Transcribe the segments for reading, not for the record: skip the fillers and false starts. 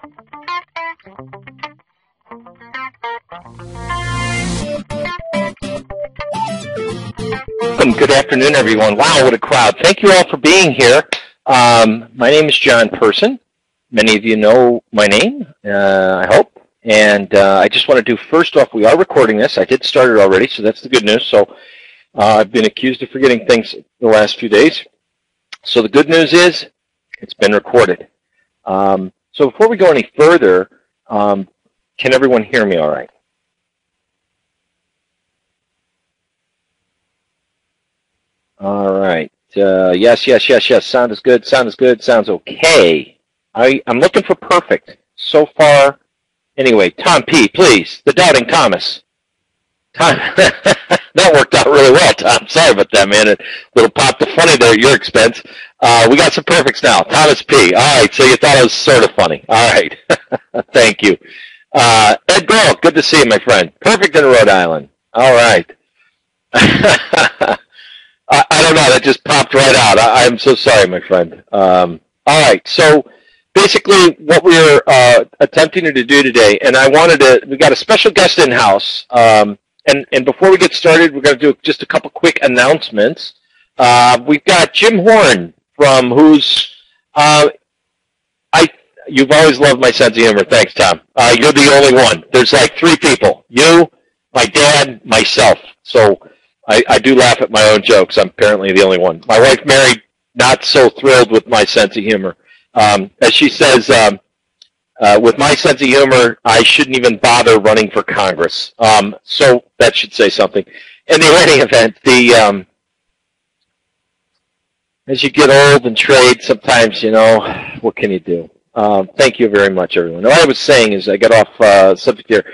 Good afternoon, everyone. Wow, what a crowd. Thank you all for being here. My name is John Person. Many of you know my name, I hope. And I just want to do, first off, we are recording this. I did start it already, so that's the good news. So I've been accused of forgetting things the last few days. So the good news is it's been recorded. So before we go any further, can everyone hear me all right? All right. Yes. Sound is good. Sound is good. Sounds okay. I'm looking for perfect. So far, anyway, Tom P., please. The Doubting Thomas. Tom, that worked out really well, Tom. Sorry about that, man. A little pop the funny there at your expense. We got some perfects now. Thomas P. All right, so you thought it was sort of funny. All right. Thank you. Ed Burrow, good to see you, my friend. Perfect in Rhode Island. All right. I don't know. That just popped right out. I'm so sorry, my friend. All right. So basically what we're attempting to do today, and we got a special guest in-house. And before we get started, we're going to do just a couple quick announcements. We've got Jim Horn from you've always loved my sense of humor. Thanks, Tom. You're the only one. There's like 3 people. You, my dad, myself. So I do laugh at my own jokes. I'm apparently the only one. My wife, Mary, not so thrilled with my sense of humor. As she says, with my sense of humor, I shouldn't even bother running for Congress. So that should say something. In any event, as you get old and trade, sometimes, what can you do? Thank you very much, everyone. What I was saying is I got off subject here.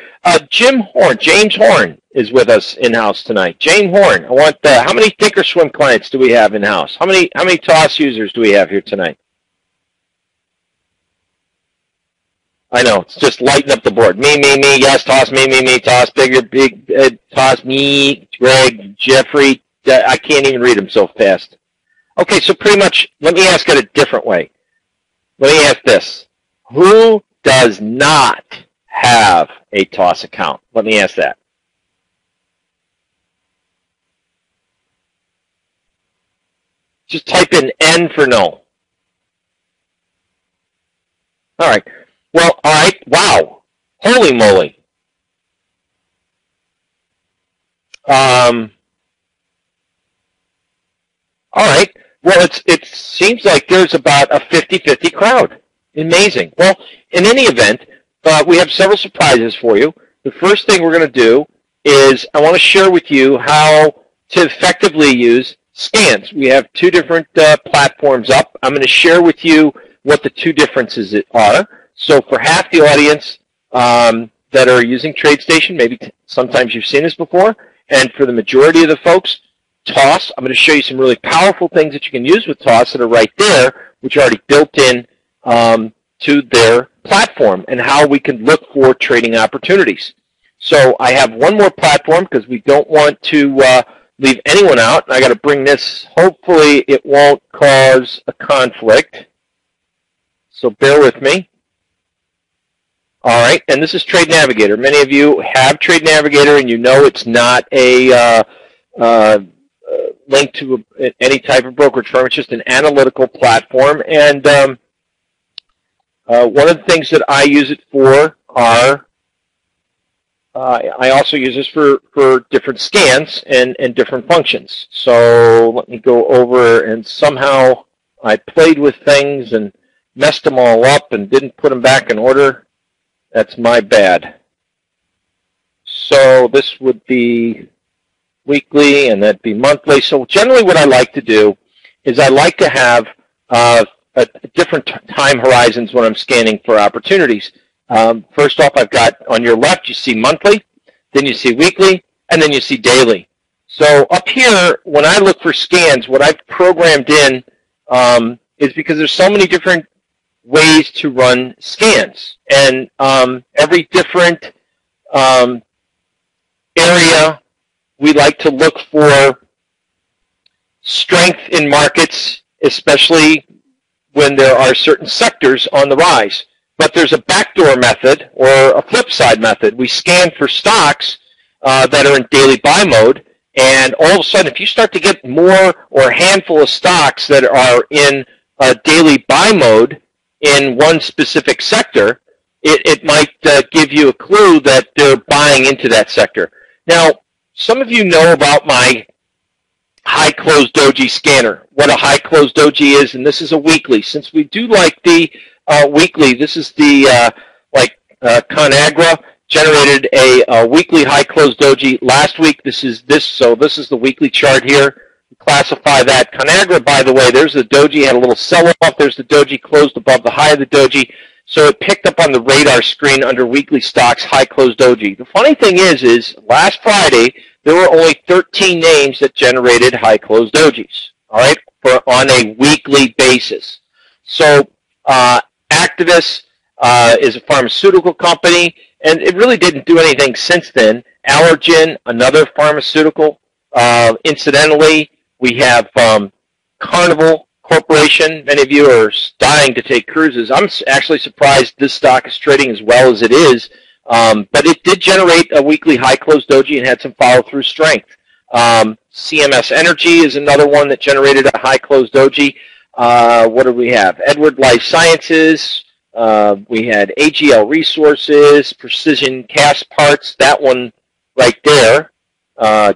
James Horn is with us in-house tonight. James Horn, I want how many Thinkorswim clients do we have in-house? How many TOS users do we have here tonight? I know, it's just lighting up the board. Me, yes, TOS, me, TOS, big, TOS, me, Greg, Jeffrey. I can't even read them so fast. Okay, so pretty much, let me ask it a different way. Let me ask this. Who does not have a TOS account? Let me ask that. Just type in N for no. All right. Well, all right. Wow. Holy moly. All right. Well, it seems like there's about a 50-50 crowd. Amazing. Well, in any event, we have several surprises for you. The first thing we're going to do is I want to share with you how to effectively use scans. We have 2 different platforms up. I'm going to share with you what the 2 differences are. So for half the audience that are using TradeStation, maybe sometimes you've seen this before, and for the majority of the folks, TOS, I'm going to show you some really powerful things that you can use with TOS that are right there, which are already built in to their platform, and how we can look for trading opportunities. So I have one more platform because we don't want to leave anyone out. I got to bring this. Hopefully it won't cause a conflict. So bear with me. All right, and this is Trade Navigator. Many of you have Trade Navigator, and you know it's not a link to any type of brokerage firm. It's just an analytical platform. And one of the things that I use it for are, I also use this for different scans and different functions. So let me go over, and somehow I played with things and messed them all up and didn't put them back in order. That's my bad. So this would be weekly, and that'd be monthly. So generally what I like to do is I like to have different time horizons when I'm scanning for opportunities. First off, I've got on your left, you see monthly, then you see weekly, and then you see daily. So up here, when I look for scans, what I've programmed in is because there's so many different ways to run scans, and every different area we like to look for strength in markets, especially when there are certain sectors on the rise. But there's a backdoor method or a flip side method. We scan for stocks that are in daily buy mode, and all of a sudden, if you start to get more or a handful of stocks that are in daily buy mode in one specific sector, it might give you a clue that they're buying into that sector. Now, some of you know about my high close doji scanner, what a high close doji is, and this is a weekly. Since we do like the weekly, this is the ConAgra generated a weekly high close doji last week. So this is the weekly chart here. We classify that. ConAgra, by the way, there's the doji, had a little sell-off. There's the doji closed above the high of the doji. So it picked up on the radar screen under weekly stocks, high close doji. The funny thing is last Friday, there were only 13 names that generated high close dojis, all right, on a weekly basis. So Actavis is a pharmaceutical company, and it really didn't do anything since then. Allergen, another pharmaceutical. Incidentally, we have Carnival Corporation. Many of you are dying to take cruises. I'm actually surprised this stock is trading as well as it is, but it did generate a weekly high close doji and had some follow-through strength. CMS Energy is another one that generated a high close doji. What do we have? Edward Life Sciences. We had AGL Resources, Precision Cast Parts. That one right there,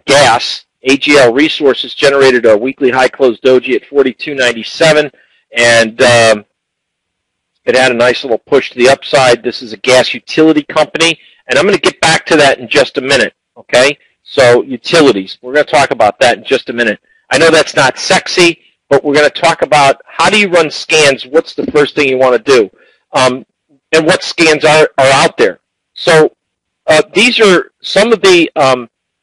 gas. AGL Resources generated a weekly high close doji at 42.97, and it had a nice little push to the upside. This is a gas utility company, and I'm going to get back to that in just a minute, okay? So utilities, we're going to talk about that in just a minute. I know that's not sexy, but we're going to talk about how do you run scans, what's the first thing you want to do, and what scans are out there. So these are some of the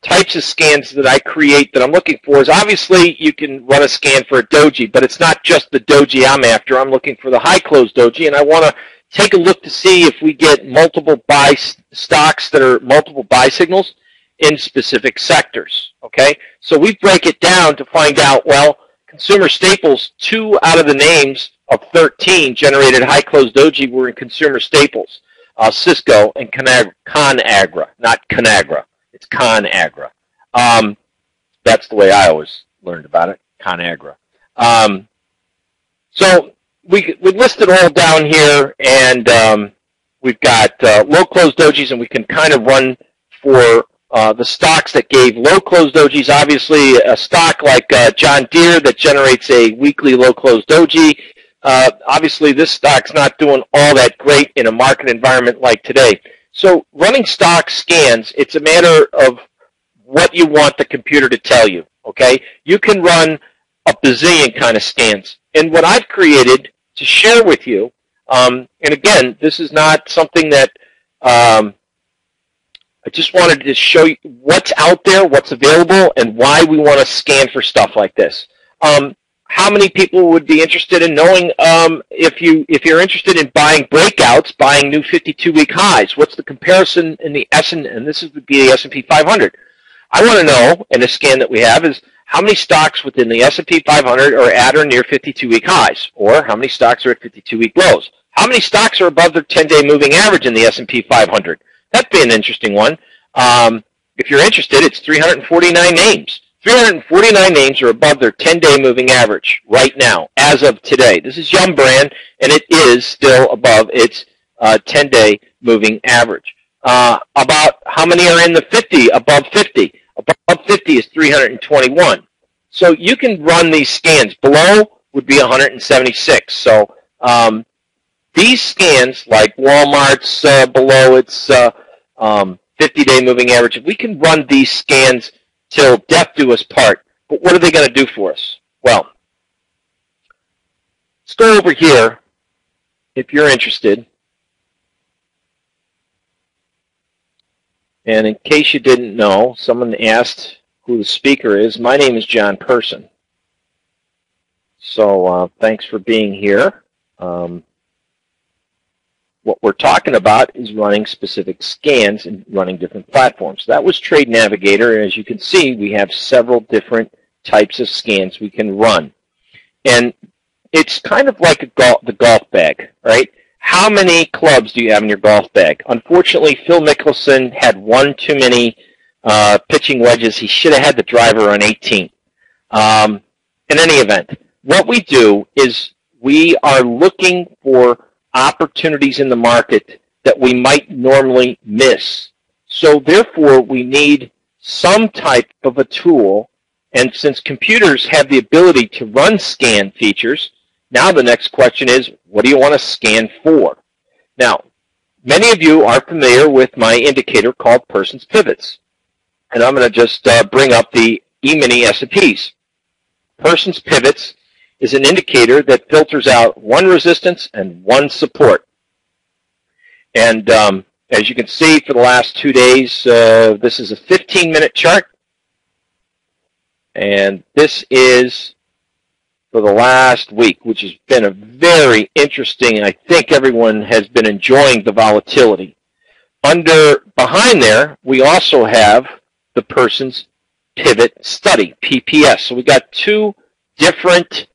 types of scans that I create that I'm looking for. Is obviously you can run a scan for a doji, but it's not just the doji I'm after. I'm looking for the high close doji, and I want to take a look to see if we get multiple buy stocks that are multiple buy signals in specific sectors, okay? So we break it down to find out, well, consumer staples, 2 out of the names of 13 generated high close doji were in consumer staples, Cisco and ConAgra, not ConAgra. It's ConAgra. That's the way I always learned about it, ConAgra. So we list it all down here, and we've got low close dojis, and we can kind of run for the stocks that gave low close dojis. Obviously, a stock like John Deere that generates a weekly low close doji. Obviously, this stock's not doing all that great in a market environment like today. So running stock scans, it's a matter of what you want the computer to tell you, okay? You can run a bazillion kind of scans. And what I've created to share with you, and again, this is not something that I just wanted to show you what's out there, what's available, and why we want to scan for stuff like this. How many people would be interested in knowing if you're interested in buying breakouts, buying new 52-week highs? What's the comparison in the and this would be the S&P 500? I want to know, and the scan that we have is how many stocks within the S&P 500 are at or near 52-week highs, or how many stocks are at 52-week lows? How many stocks are above their 10-day moving average in the S&P 500? That'd be an interesting one. If you're interested, it's 349 names. 349 names are above their 10-day moving average right now, as of today. This is Yum Brand, and it is still above its 10-day moving average. About how many are in the 50, above 50? Above 50 is 321. So you can run these scans. Below would be 176. So these scans, like Walmart's below its 50-day moving average, if we can run these scans till death do us part. But what are they going to do for us? Well, let's go over here, if you're interested. And in case you didn't know, someone asked who the speaker is. My name is John Person. So thanks for being here. What we're talking about is running specific scans and running different platforms. That was Trade Navigator, and as you can see, we have several different types of scans we can run. And it's kind of like the golf bag, right? how many clubs do you have in your golf bag? Unfortunately, Phil Mickelson had one too many pitching wedges. He should have had the driver on 18. In any event, what we do is we are looking for opportunities in the market that we might normally miss. So therefore, we need some type of a tool. And since computers have the ability to run scan features, now the next question is, what do you want to scan for? Now, many of you are familiar with my indicator called Person's Pivots. And I'm going to just bring up the E-mini S&Ps. Person's Pivots is an indicator that filters out one resistance and one support. And as you can see, for the last 2 days, this is a 15-minute chart. And this is for the last week, which has been a very interesting, I think everyone has been enjoying the volatility. Behind there, we also have the Person's Pivot Study, PPS. So we got two different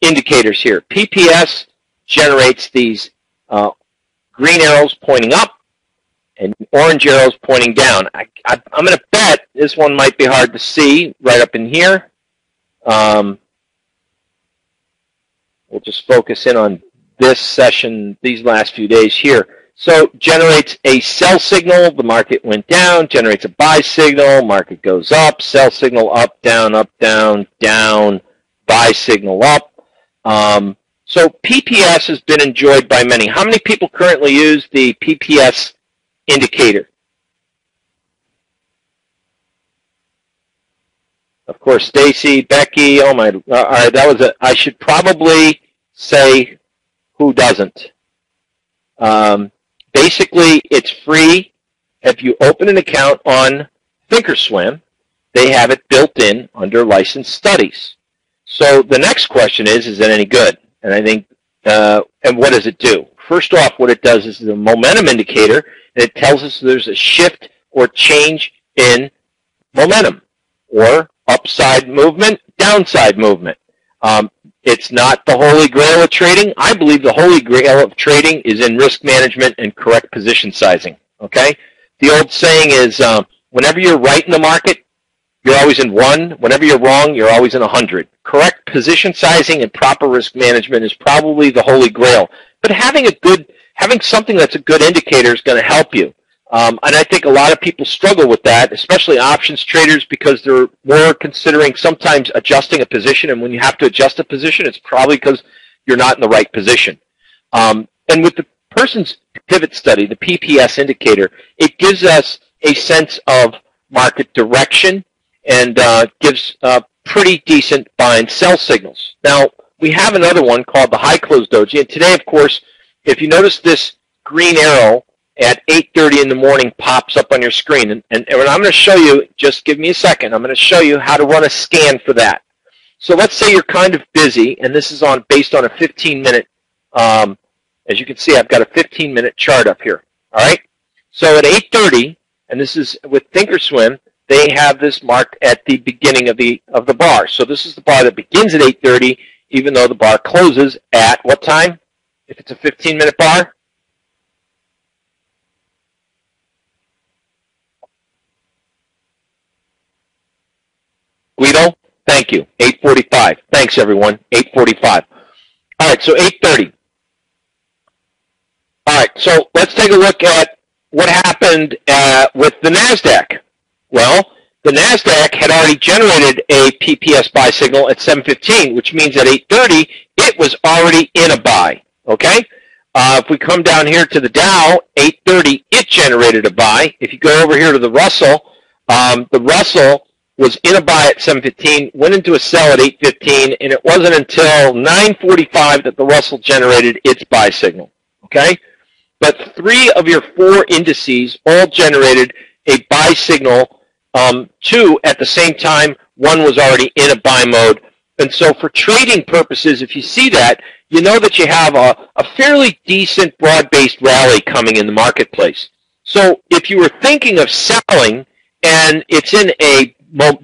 indicators here. PPS generates these green arrows pointing up and orange arrows pointing down. I'm going to bet this one might be hard to see right up in here. We'll just focus in on this session, these last few days here. So generates a sell signal, the market went down, generates a buy signal, market goes up, sell signal up, down, down, buy signal up. So PPS has been enjoyed by many. How many people currently use the PPS indicator? Of course, Stacy, Becky, oh my, all right, that was I should probably say who doesn't. Basically, it's free. If you open an account on Thinkorswim, they have it built in under licensed studies. So the next question is it any good? And I think, and what does it do? First off, what it does is the momentum indicator, and it tells us there's a shift or change in momentum, or upside movement, downside movement. It's not the holy grail of trading. I believe the holy grail of trading is in risk management and correct position sizing. Okay? The old saying is, whenever you're right in the market, you're always in 1. Whenever you're wrong, you're always in 100. Correct position sizing and proper risk management is probably the holy grail. But having something that's a good indicator is going to help you. And I think a lot of people struggle with that, especially options traders, because they're more considering sometimes adjusting a position. And when you have to adjust a position, it's probably because you're not in the right position. And with the Person's Pivot Study, the PPS indicator, it gives us a sense of market direction and gives pretty decent buy and sell signals. Now, we have another one called the High Close Doji. And today, of course, if you notice this green arrow at 8:30 in the morning pops up on your screen. And what I'm going to show you, just give me a second, I'm going to show you how to run a scan for that. So let's say you're kind of busy, and this is based on a 15-minute, as you can see, I've got a 15-minute chart up here. All right? So at 8:30, and this is with Thinkorswim, they have this marked at the beginning of the bar. So this is the bar that begins at 8:30, even though the bar closes at what time? If it's a 15-minute bar? Guido, thank you. 8:45. Thanks, everyone. 8:45. All right, so 8:30. All right, so let's take a look at what happened with the NASDAQ. Well, the NASDAQ had already generated a PPS buy signal at 7:15, which means at 8:30, it was already in a buy, okay? If we come down here to the Dow, 8:30, it generated a buy. If you go over here to the Russell was in a buy at 7:15, went into a sell at 8:15, and it wasn't until 9:45 that the Russell generated its buy signal, okay? But 3 of your 4 indices all generated a buy signal, 2 at the same time. 1 was already in a buy mode. And so for trading purposes, if you see that, you know that you have a fairly decent broad-based rally coming in the marketplace. So if you were thinking of selling and it's in a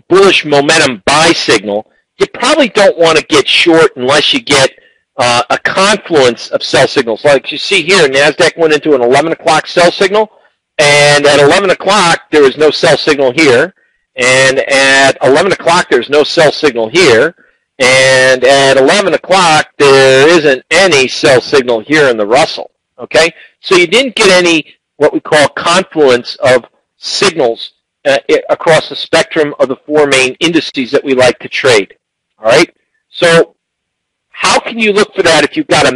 bullish momentum buy signal, you probably don't want to get short unless you get a confluence of sell signals. Like you see here, NASDAQ went into an 11 o'clock sell signal, and at 11 o'clock, there was no sell signal here, and at 11 o'clock, there's no sell signal here, and at 11 o'clock, there isn't any sell signal here in the Russell, okay? So you didn't get any what we call confluence of signals across the spectrum of the four main indices that we like to trade, all right? So how can you look for that if you've got a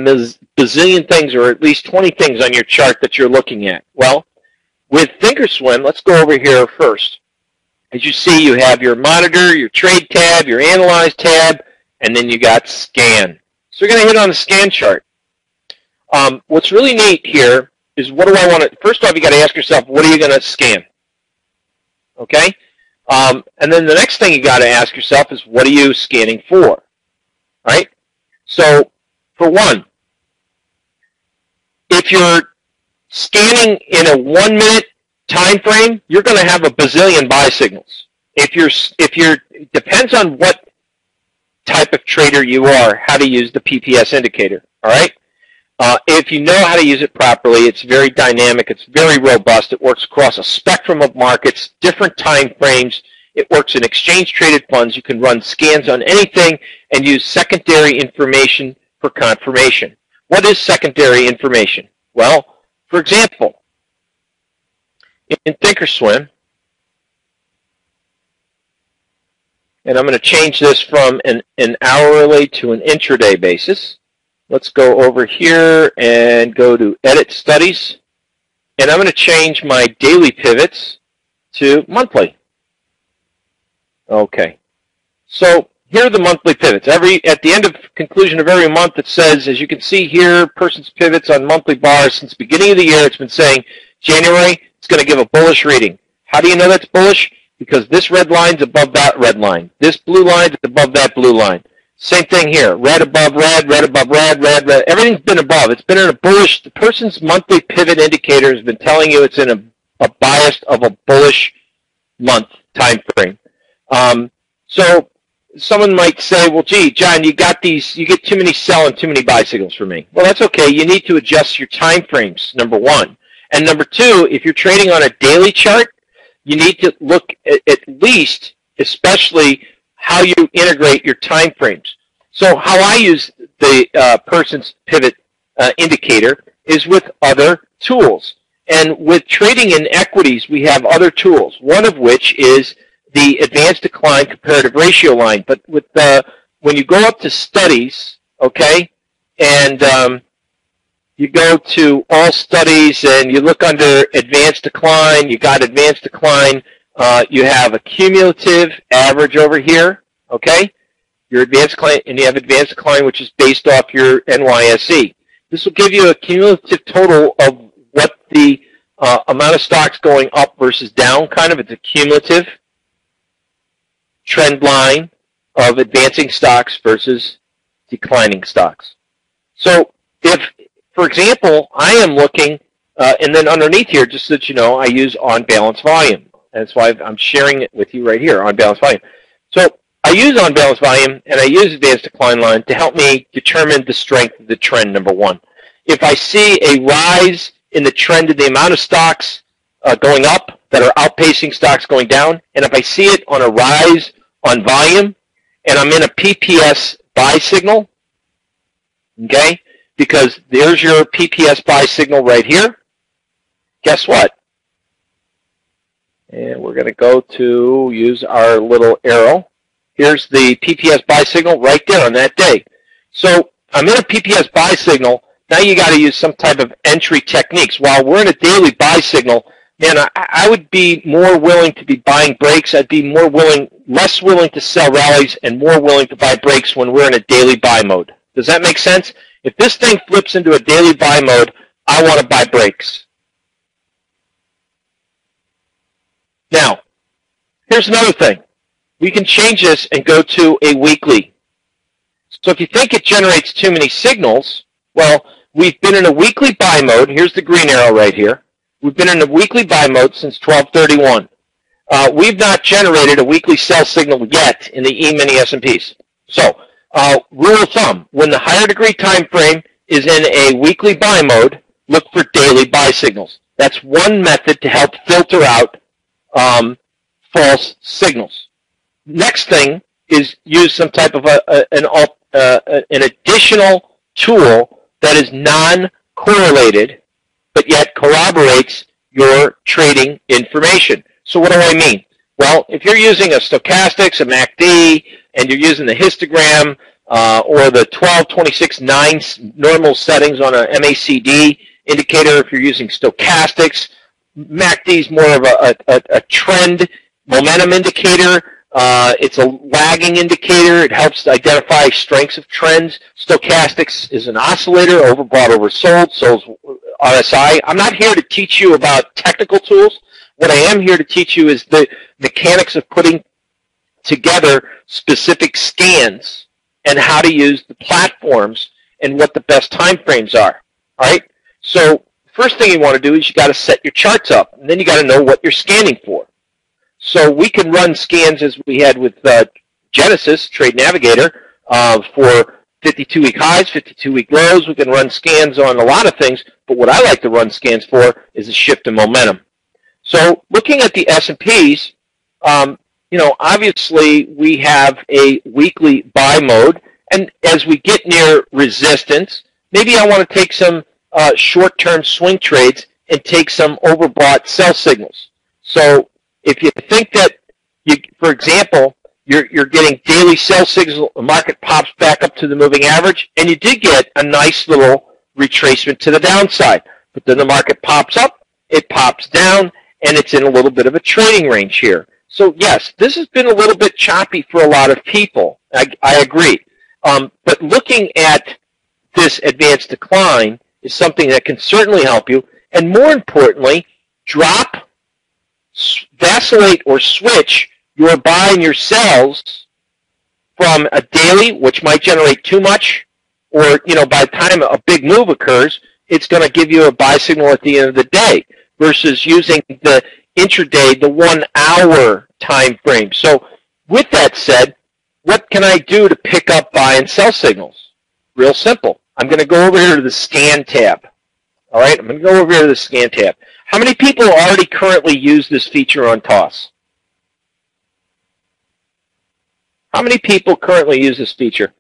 bazillion things or at least 20 things on your chart that you're looking at? Well, with Thinkorswim, let's go over here first. As you see, you have your monitor, your trade tab, your analyze tab, and then you got scan. So we're going to hit on the scan chart. What's really neat here is what do I want to, first off, you got to ask yourself, what are you going to scan? Okay? And then the next thing you got to ask yourself is, what are you scanning for? Right? So, for one, if you're scanning in a 1 minute time frame, you're going to have a bazillion buy signals. If you're depends on what type of trader you are, how to use the PPS indicator. All right. If you know how to use it properly, it's very dynamic. It's very robust. It works across a spectrum of markets, different time frames. It works in exchange-traded funds. You can run scans on anything and use secondary information for confirmation. What is secondary information? Well, for example, in Thinkorswim, and I'm going to change this from an hourly to an intraday basis. Let's go over here and go to Edit Studies, and I'm going to change my daily pivots to monthly. Okay, so here are the monthly pivots. At the end of conclusion of every month, it says, as you can see here, person's pivots on monthly bars since the beginning of the year. It's been saying January, it's going to give a bullish reading. How do you know that's bullish? Because this red line's above that red line. This blue line's above that blue line. Same thing here. Red above red, red above red, red, red. Everything's been above. It's been in a bullish. The person's monthly pivot indicator has been telling you it's in a bias of a bullish month time frame. So someone might say, well, gee, John, you get too many sell and too many buy signals for me. Well, that's okay. You need to adjust your time frames, number one. And number two, if you're trading on a daily chart, you need to look at least, especially, how you integrate your time frames. So how I use the person's pivot indicator is with other tools. And with trading in equities, we have other tools, one of which is the advanced decline comparative ratio line. But with when you go up to studies, okay, and you go to all studies and you look under advanced decline, you got advanced decline, you have a cumulative average over here, okay, your advanced decline, and you have advanced decline, which is based off your NYSE. This will give you a cumulative total of what the amount of stocks going up versus down, kind of. It's a cumulative trend line of advancing stocks versus declining stocks. So if, for example, I am looking, and then underneath here, just so that you know, I use on-balance volume. That's why I'm sharing it with you right here, on-balance volume. So I use on-balance volume, and I use advanced decline line to help me determine the strength of the trend, number one. If I see a rise in the trend of the amount of stocks going up that are outpacing stocks going down, and if I see it on a rise on volume, and I'm in a PPS buy signal, okay, because there's your PPS buy signal right here, guess what? And we're going to go to use our little arrow. Here's the PPS buy signal right there on that day. So I'm in a PPS buy signal. Now you got to use some type of entry techniques. While we're in a daily buy signal, man, I would be more willing to be buying breaks. I'd be less willing to sell rallies and more willing to buy breaks when we're in a daily buy mode. Does that make sense? If this thing flips into a daily buy mode, I want to buy breaks. Now, here's another thing. We can change this and go to a weekly. So if you think it generates too many signals, well, we've been in a weekly buy mode. Here's the green arrow right here. We've been in a weekly buy mode since 12/31. We've not generated a weekly sell signal yet in the E-mini S&Ps. So rule of thumb, when the higher degree time frame is in a weekly buy mode, look for daily buy signals. That's one method to help filter out false signals. Next thing is use some type of an additional tool that is non-correlated but yet corroborates your trading information. So what do I mean? Well, if you're using a stochastics, a MACD, and you're using the histogram or the 12-26-9 normal settings on a MACD indicator, if you're using stochastics, MACD is more of a trend momentum indicator. It's a lagging indicator. It helps identify strengths of trends. Stochastics is an oscillator, overbought, oversold, so is RSI. I'm not here to teach you about technical tools. What I am here to teach you is the mechanics of putting together specific scans and how to use the platforms and what the best time frames are. All right? So first thing you want to do is you got to set your charts up, and then you got to know what you're scanning for. So we can run scans as we had with Genesis Trade Navigator for 52-week highs, 52-week lows. We can run scans on a lot of things, but what I like to run scans for is a shift in momentum. So looking at the S&Ps, obviously we have a weekly buy mode, and as we get near resistance, maybe I want to take some short-term swing trades and take some overbought sell signals. So if you think that, for example, you're getting daily sell signals, the market pops back up to the moving average, and you did get a nice little retracement to the downside. But then the market pops up, it pops down, and it's in a little bit of a trading range here. So yes, this has been a little bit choppy for a lot of people. I agree. But looking at this advanced decline is something that can certainly help you. And more importantly, vacillate or switch your buy and your sells from a daily, which might generate too much, or by the time a big move occurs, it's going to give you a buy signal at the end of the day, versus using the intraday, the 1 hour time frame. So with that said, what can I do to pick up buy and sell signals? Real simple. I'm going to go over here to the scan tab. All right, I'm going to go over here to the scan tab. How many people already currently use this feature on TOS? How many people currently use this feature?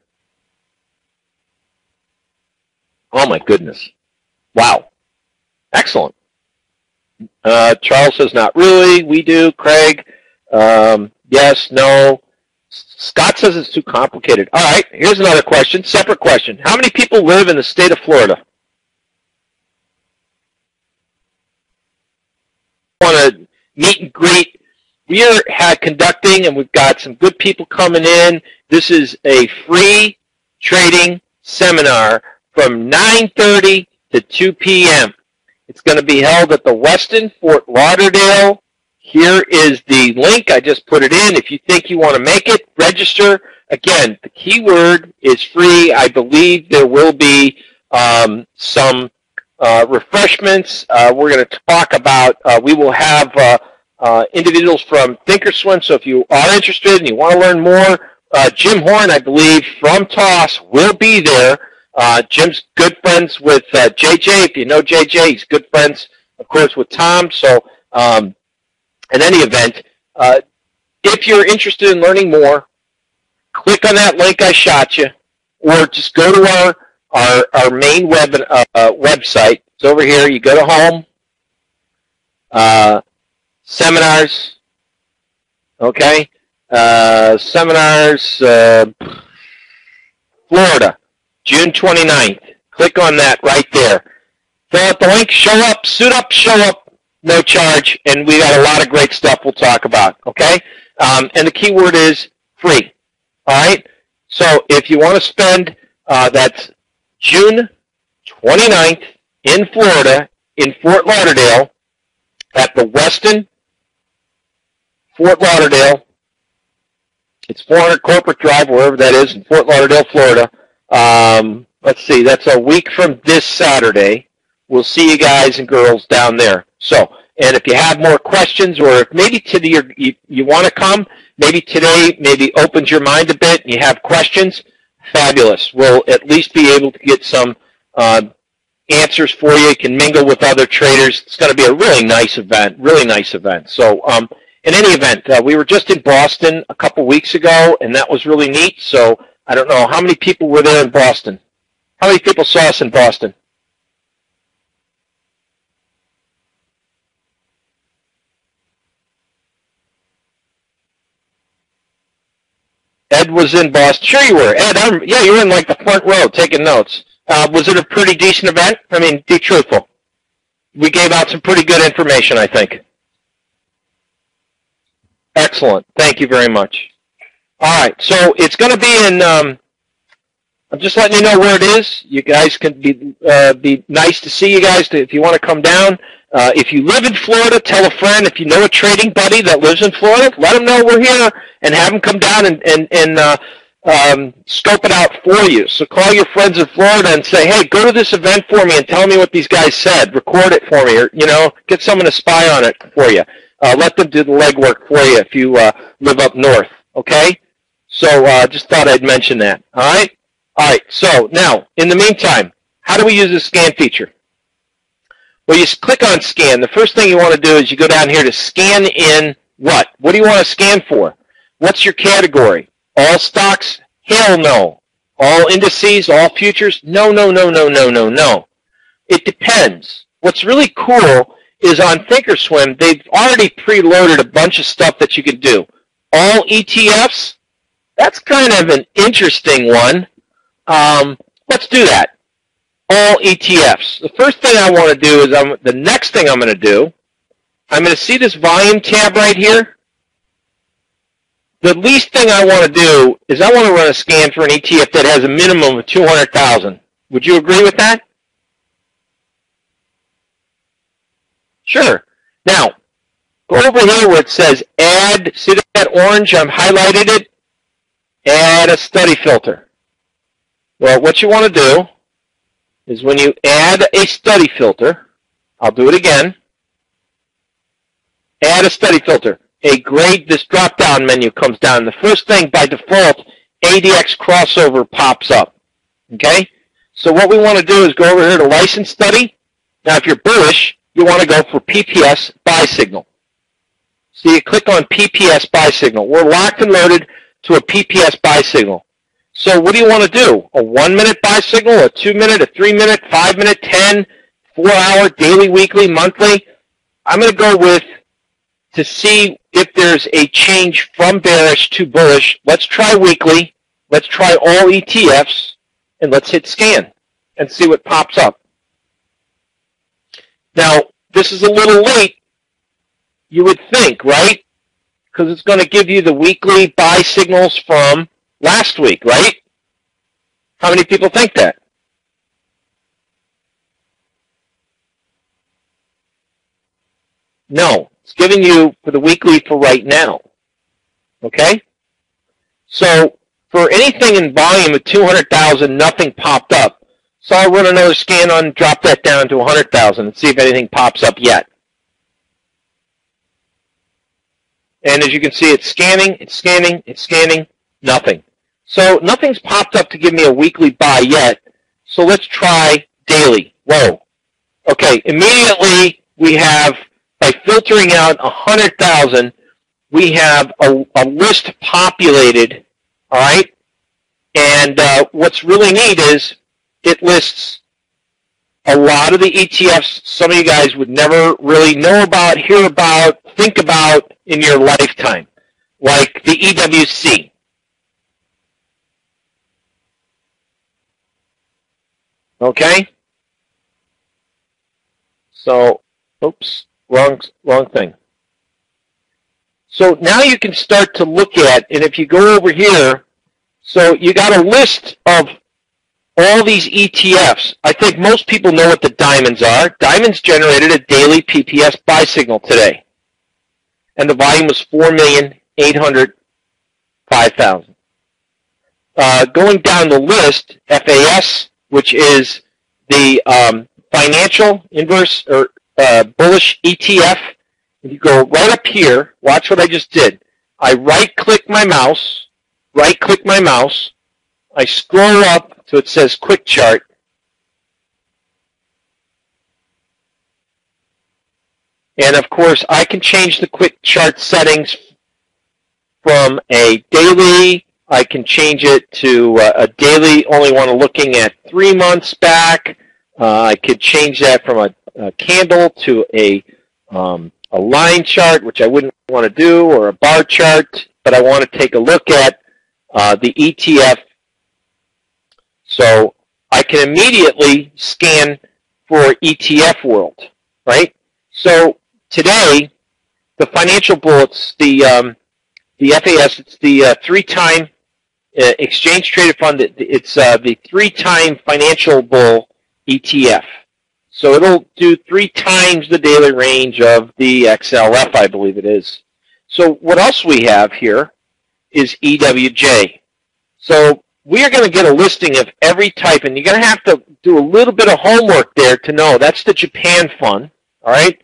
Oh my goodness. Wow. Excellent. Charles says not really. We do. Craig, yes, no. Scott says it's too complicated. All right, here's another question, separate question. How many people live in the state of Florida? Want to meet and greet. We are conducting, and we've got some good people coming in. This is a free trading seminar from 9:30 to 2 p.m. It's going to be held at the Westin, Fort Lauderdale. Here is the link. I just put it in. If you think you want to make it, register. Again, the keyword is free. I believe there will be some refreshments. We're going to talk about, we will have individuals from Thinkorswim. So if you are interested and you want to learn more, Jim Horn, I believe, from TOS will be there. Jim's good friends with JJ. If you know JJ, he's good friends, of course, with Tom. So in any event, if you're interested in learning more, click on that link I shot you, or just go to our main website. It's over here. You go to home, seminars, okay, seminars, Florida, June 29th. Click on that right there. Fill out the link, show up, suit up, show up, no charge, and we got a lot of great stuff we'll talk about, okay? And the keyword is free, all right? So if you want to spend, that's June 29th in Florida, in Fort Lauderdale, at the Westin, Fort Lauderdale. It's 400 Corporate Drive, wherever that is, in Fort Lauderdale, Florida. Let's see, that's a week from this Saturday. We'll see you guys and girls down there. So, and if you have more questions, or if maybe today you want to come, maybe today maybe opens your mind a bit and you have questions, Fabulous. We'll at least be able to get some answers for you. You can mingle with other traders. It's going to be a really nice event, So in any event, we were just in Boston a couple weeks ago, and that was really neat. So I don't know, how many people were there in Boston? How many people saw us in Boston? Ed was in Boston. Sure you were. Ed, yeah, you were in like the front row taking notes. Was it a pretty decent event? I mean, be truthful. We gave out some pretty good information, I think. Excellent. Thank you very much. All right, so it's going to be in, I'm just letting you know where it is. You guys can be nice to see you guys if you want to come down. If you live in Florida, tell a friend. If you know a trading buddy that lives in Florida, let them know we're here and have them come down and scope it out for you. So call your friends in Florida and say, hey, go to this event for me and tell me what these guys said. Record it for me, or get someone to spy on it for you. Let them do the legwork for you if you live up north. Okay? So just thought I'd mention that. All right? All right. So now, in the meantime, how do we use the scan feature? Well, you click on scan. The first thing you want to do is you go down here to scan in what? What do you want to scan for? What's your category? All stocks? Hell no. All indices? All futures? No, no, no, no, no, no, no. It depends. What's really cool is on Thinkorswim, they've already preloaded a bunch of stuff that you can do. All ETFs? That's kind of an interesting one. Let's do that. All ETFs. The first thing I want to do is the next thing I'm going to do, I'm going to see this volume tab right here. The least thing I want to do is I want to run a scan for an ETF that has a minimum of 200,000. Would you agree with that? Sure. Now, go over here where it says add, see that orange? I've highlighted it. Add a study filter. Well, what you want to do is when you add a study filter, I'll do it again, add a study filter. This drop-down menu comes down. The first thing, by default, ADX crossover pops up. Okay? So what we want to do is go over here to license study. Now, if you're bullish, you want to go for PPS buy signal. So you click on PPS buy signal. We're locked and loaded to a PPS buy signal. So what do you want to do? A 1-minute buy signal, a 2-minute, a 3-minute, 5-minute, 10, 4-hour, daily, weekly, monthly? I'm going to go with, to see if there's a change from bearish to bullish, let's try weekly, let's try all ETFs, and let's hit scan and see what pops up. Now, this is a little late, you would think, right? Because it's going to give you the weekly buy signals from last week, right? How many people think that? No, it's giving you for the weekly for right now. Okay? So for anything in volume of 200,000, nothing popped up. So I'll run another scan on, drop that down to 100,000 and see if anything pops up yet. And as you can see, it's scanning, it's scanning, it's scanning, nothing. So nothing's popped up to give me a weekly buy yet. So let's try daily. Whoa. Okay, immediately we have, by filtering out 100,000, we have a list populated, all right? And what's really neat is it lists a lot of the ETFs some of you guys would never really know about, hear about, think about in your lifetime, like the EWC. Okay? So, oops, wrong thing. So now you can start to look at, and if you go over here, so you got a list of all these ETFs. I think most people know what the diamonds are. Diamonds generated a daily PPS buy signal today. And the volume was 4,805,000. Going down the list, FAS, which is the financial inverse or bullish ETF. If you go right up here, watch what I just did. I right-click my mouse, I scroll up to it says Quick Chart. And of course, I can change the Quick Chart settings from a daily. I can change it to a daily, only want to looking at 3 months back. I could change that from a candle to a line chart, which I wouldn't want to do, or a bar chart, but I want to take a look at the ETF. So I can immediately scan for ETF world, right? So today, the financial bullets, the FAS, it's the three-time exchange traded fund. It's the three-time financial bull ETF. So it'll do 3 times the daily range of the XLF, I believe it is. So what else we have here is EWJ. So we are going to get a listing of every type, and you're going to have to do a little bit of homework there to know. That's the Japan fund, all right?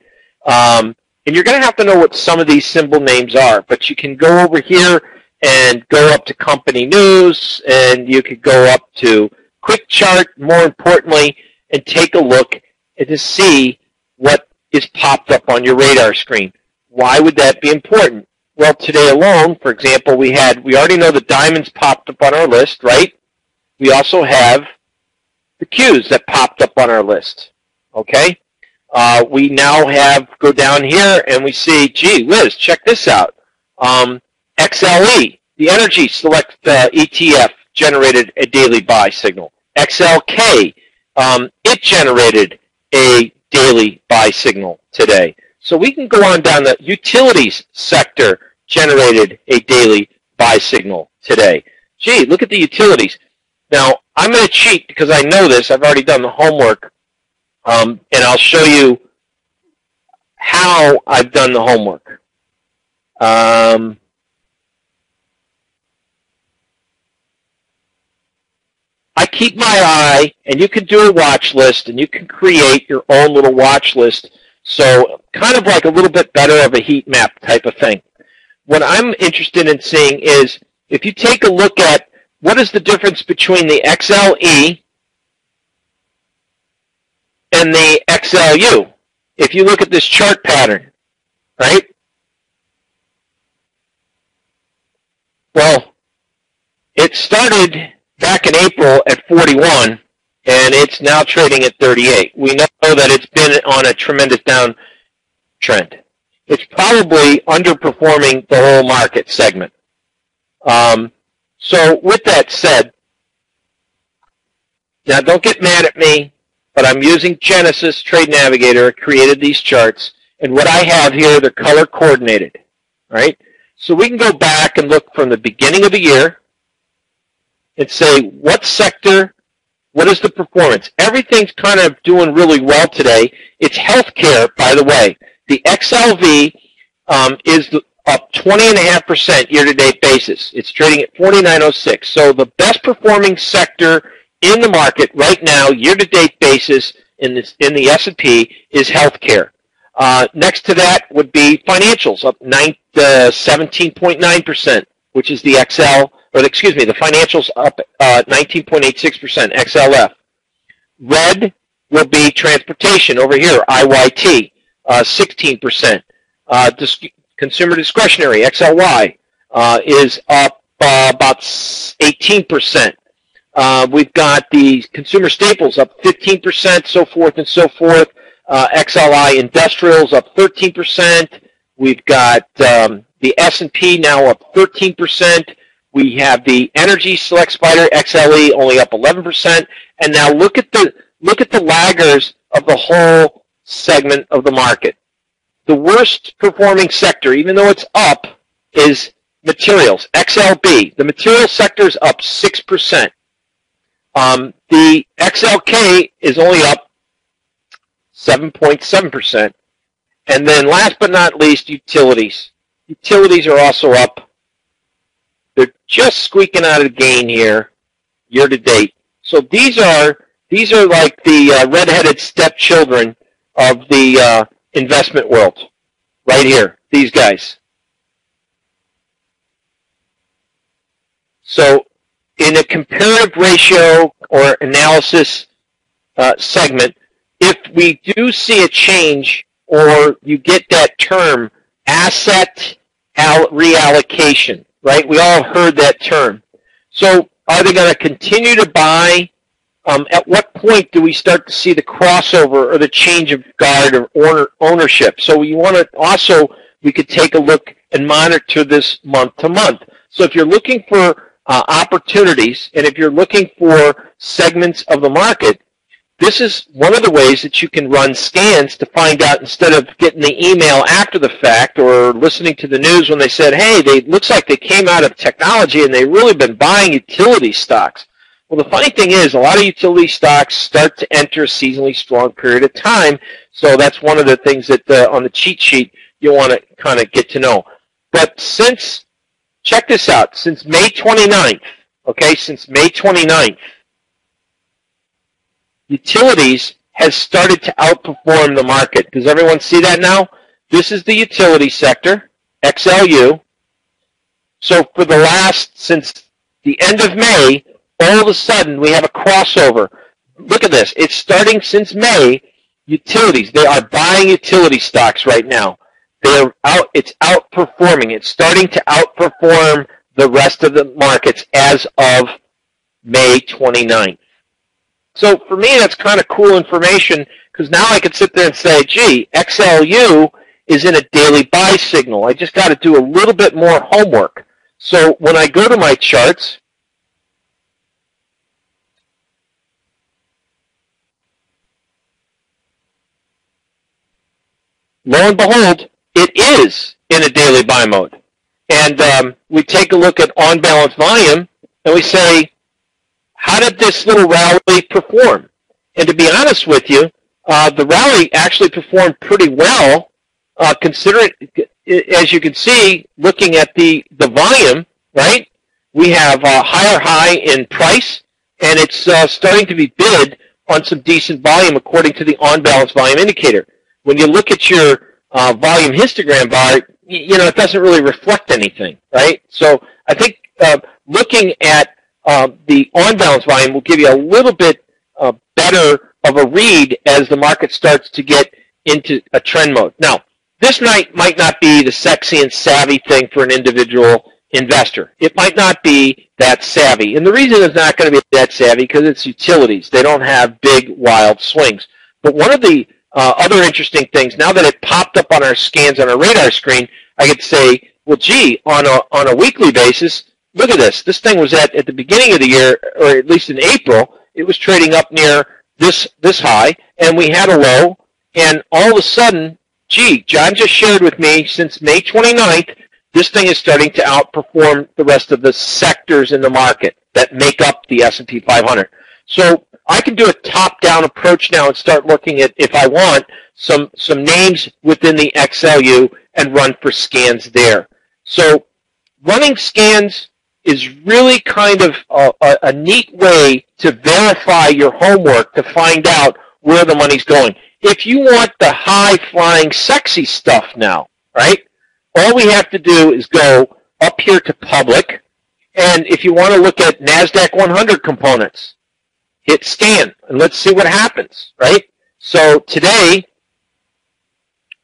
And you're going to have to know what some of these symbol names are, but you can go over here and go up to company news, and you could go up to Quick Chart, more importantly, and take a look and to see what is popped up on your radar screen. Why would that be important? Well, today alone, for example, we already know the diamonds popped up on our list, right? We also have the Qs that popped up on our list, okay? We now go down here and we see, gee whiz, check this out. XLE, the Energy Select ETF, generated a daily buy signal. XLK, it generated a daily buy signal today. So we can go on down. The utilities sector generated a daily buy signal today. Gee, look at the utilities. Now, I'm going to cheat because I know this. I've already done the homework, and I'll show you how I've done the homework. I keep my eye, and you can do a watch list, and you can create your own little watch list. So kind of like a little bit better of a heat map type of thing. What I'm interested in seeing is if you take a look at what is the difference between the XLE and the XLU. If you look at this chart pattern, right? Well, it started back in April at 41, and it's now trading at 38. We know that it's been on a tremendous downtrend. It's probably underperforming the whole market segment. So with that said, now don't get mad at me, but I'm using Genesis Trade Navigator. I created these charts, and what I have here, they're color coordinated, right? So we can go back and look from the beginning of the year and say, what sector, what is the performance? Everything's kind of doing really well today. It's healthcare, by the way. The XLV is up 20.5% year-to-date basis. It's trading at 49.06. So the best performing sector in the market right now, year-to-date basis in the S&P, is healthcare. Next to that would be financials, up 17.9%, which is the the financials up 19.86%, XLF. Red will be transportation over here, IYT, 16%. Consumer discretionary, XLY, is up about 18%. We've got the consumer staples up 15%, so forth and so forth. XLI industrials up 13%. We've got the S&P now up 13%. We have the Energy Select Spider XLE only up 11%. And now look at the laggers of the whole segment of the market. The worst performing sector, even though it's up, is materials, XLB. The materials sector is up 6%. The XLK is only up 7.7%. And then last but not least, utilities. Utilities are also up. They're just squeaking out of the gain here, year to date. So these are like the redheaded stepchildren of the investment world, right here. These guys. So in a comparative ratio or analysis segment, if we do see a change or you get that term, asset reallocation, right? We all heard that term. So are they going to continue to buy? At what point do we start to see the crossover or the change of guard or ownership? So we want to also, we could take a look and monitor this month to month. So if you're looking for opportunities and if you're looking for segments of the market, this is one of the ways that you can run scans to find out, instead of getting the email after the fact or listening to the news when they said, hey, looks like they came out of technology and they've really been buying utility stocks. Well, the funny thing is, a lot of utility stocks start to enter a seasonally strong period of time, so that's one of the things that on the cheat sheet you want to kind of get to know. But check this out, since May 29th, okay, since May 29th, utilities has started to outperform the market. Does everyone see that now? This is the utility sector, XLU. So for the since the end of May, all of a sudden we have a crossover. Look at this. It's starting since May. Utilities, they are buying utility stocks right now. It's outperforming. It's starting to outperform the rest of the markets as of May 29th. So for me, that's kind of cool information, because now I can sit there and say, gee, XLU is in a daily buy signal. I just got to do a little bit more homework. So when I go to my charts, lo and behold, it is in a daily buy mode. And we take a look at on-balance volume, and we say, how did this little rally perform? And to be honest with you, the rally actually performed pretty well, considering, as you can see, looking at the volume, right? We have a higher high in price, and it's starting to be bid on some decent volume according to the on-balance volume indicator. When you look at your volume histogram bar, it doesn't really reflect anything, right? So I think looking at the on-balance volume will give you a little bit better of a read as the market starts to get into a trend mode. Now, this might not be the sexy and savvy thing for an individual investor. It might not be that savvy. And the reason it's not going to be that savvy because it's utilities. They don't have big, wild swings. But one of the other interesting things, now that it popped up on our scans on our radar screen, I could say, well, gee, on a weekly basis, look at this. This thing was at the beginning of the year, or at least in April, it was trading up near this high, and we had a low, and all of a sudden, gee, John just shared with me, since May 29th, this thing is starting to outperform the rest of the sectors in the market that make up the S&P 500. So I can do a top-down approach now and start looking at, if I want, some names within the XLU and run for scans there. So running scans is really kind of a neat way to verify your homework to find out where the money's going. If you want the high-flying, sexy stuff now, right, all we have to do is go up here to public, and if you want to look at NASDAQ 100 components, hit scan, and let's see what happens, right? So today,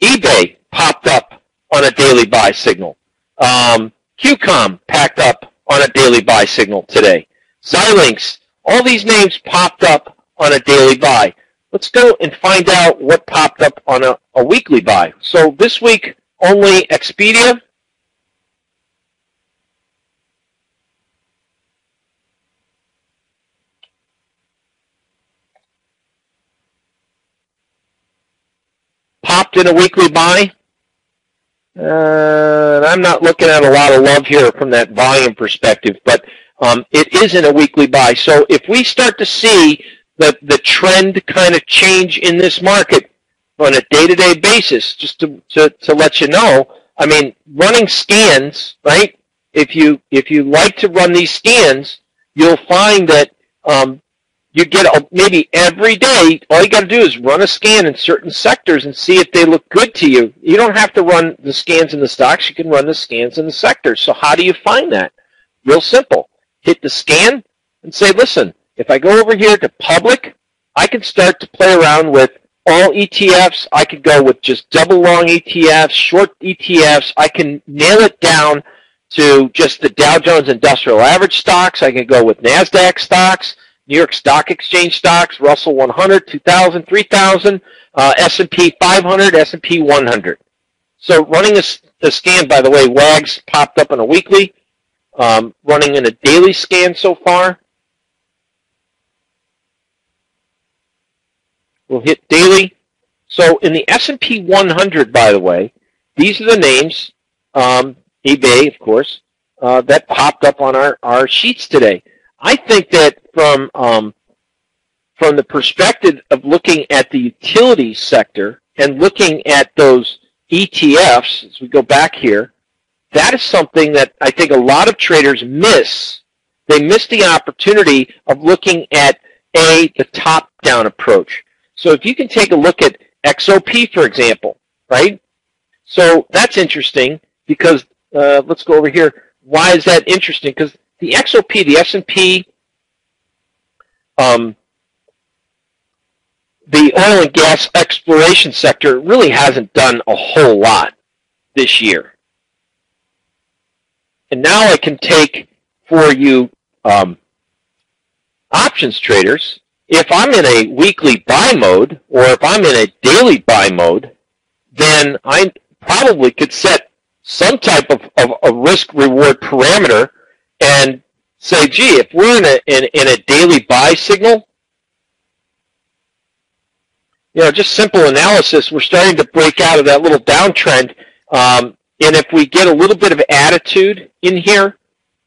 eBay popped up on a daily buy signal. QCOM packed up on a daily buy signal today. Xilinx, all these names popped up on a daily buy. Let's go and find out what popped up on a weekly buy. So this week, only Expedia, popped in a weekly buy. I'm not looking at a lot of love here from that volume perspective, but it is in a weekly buy. So if we start to see the trend kind of change in this market on a day-to-day basis, just to let you know, I mean, running scans, right? If you like to run these scans, you'll find that you get maybe every day, all you got to do is run a scan in certain sectors and see if they look good to you. You don't have to run the scans in the stocks. You can run the scans in the sectors. So how do you find that? Real simple. Hit the scan, and say, listen, if I go over here to public, I can start to play around with all ETFs. I could go with just double long ETFs, short ETFs. I can nail it down to just the Dow Jones Industrial Average stocks. I can go with NASDAQ stocks, New York Stock Exchange stocks, Russell 100, 2000, 3000, S&P 500, S&P 100. So running a scan, by the way, WAG's popped up in a weekly, running in a daily scan so far. We'll hit daily. So in the S&P 100, by the way, these are the names, eBay, of course, that popped up on our sheets today. I think that from the perspective of looking at the utility sector and looking at those ETFs, as we go back here, that is something that I think a lot of traders miss. They miss the opportunity of looking at, the top-down approach. So if you can take a look at XOP, for example, right? So that's interesting because, let's go over here. Why is that interesting? Because the XOP, the S&P, the oil and gas exploration sector really hasn't done a whole lot this year. And now I can take for you options traders, if I'm in a weekly buy mode or if I'm in a daily buy mode, then I probably could set some type of a risk-reward parameter and say, gee, if we're in a daily buy signal, just simple analysis, we're starting to break out of that little downtrend. And if we get a little bit of attitude in here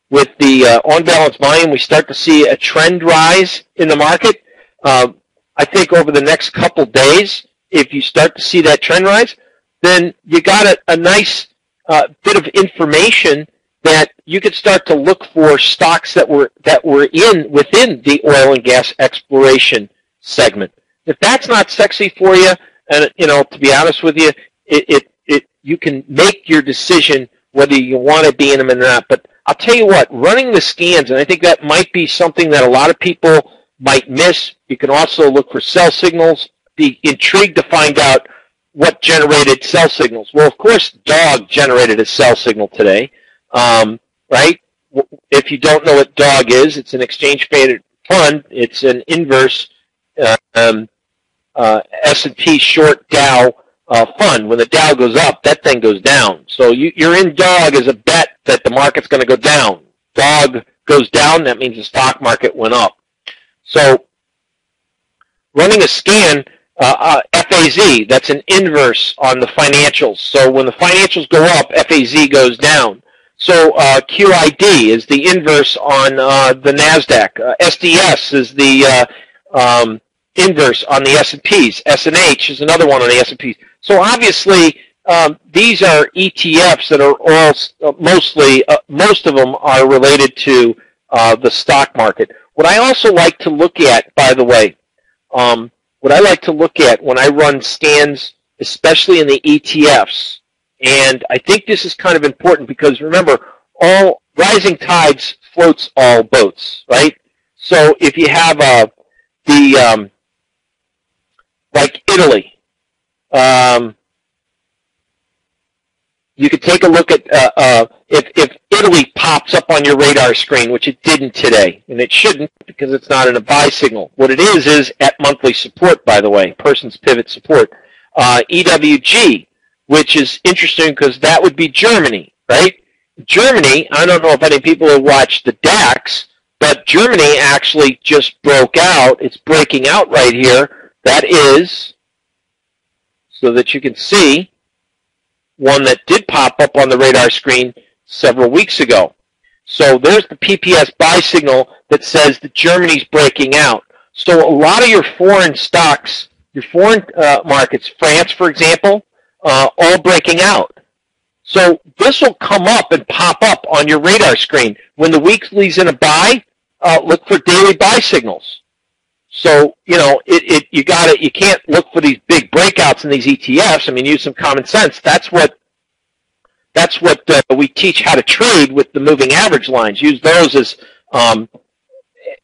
with the on-balance volume, we start to see a trend rise in the market. I think over the next couple days, if you start to see that trend rise, then you got a nice bit of information that you could start to look for stocks that were within the oil and gas exploration segment. If that's not sexy for you, and to be honest with you, you can make your decision whether you want to be in them or not. But I'll tell you what, running the scans, and I think that might be something that a lot of people might miss. You can also look for sell signals, be intrigued to find out what generated sell signals. Well, of course, DOG generated a sell signal today, right? If you don't know what DOG is, it's an exchange-traded fund. It's an inverse S&P short Dow fund. When the Dow goes up, that thing goes down. So you're in DOG as a bet that the market's going to go down. DOG goes down, that means the stock market went up. So running a scan, FAZ, that's an inverse on the financials. So when the financials go up, FAZ goes down. So QID is the inverse on the NASDAQ. SDS is the inverse on the S&Ps. SNH is another one on the S&Ps. So obviously, these are ETFs that are all mostly, most of them are related to the stock market. What I also like to look at, by the way, what I like to look at when I run scans, especially in the ETFs, and I think this is kind of important because remember, all rising tides floats all boats, right? So if you have like Italy, you could take a look at if Italy pops up on your radar screen, which it didn't today, and it shouldn't because it's not in a buy signal. What it is at monthly support, by the way, person's pivot support. EWG, which is interesting because that would be Germany, right? Germany, I don't know if any people have watched the DAX, but Germany actually just broke out. It's breaking out right here. That is, so that you can see, one that did pop up on the radar screen several weeks ago. So there's the PPS buy signal that says that Germany's breaking out. So a lot of your foreign stocks, your foreign markets, France, for example, all breaking out. So this will come up and pop up on your radar screen. When the weekly's in a buy, look for daily buy signals. So, you can't look for these big breakouts in these ETFs. I mean, use some common sense. That's what we teach how to trade with the moving average lines. Use those as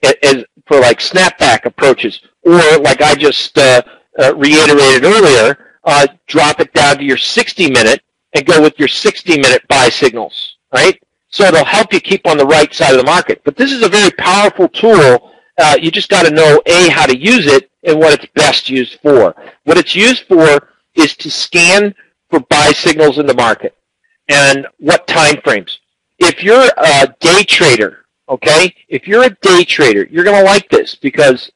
as for like snapback approaches, or like I just reiterated earlier, drop it down to your 60-minute and go with your 60-minute buy signals, right? So it'll help you keep on the right side of the market. But this is a very powerful tool. You just got to know, A, how to use it and what it's best used for. What it's used for is to scan for buy signals in the market and what time frames. If you're a day trader, okay, if you're a day trader, you're going to like this because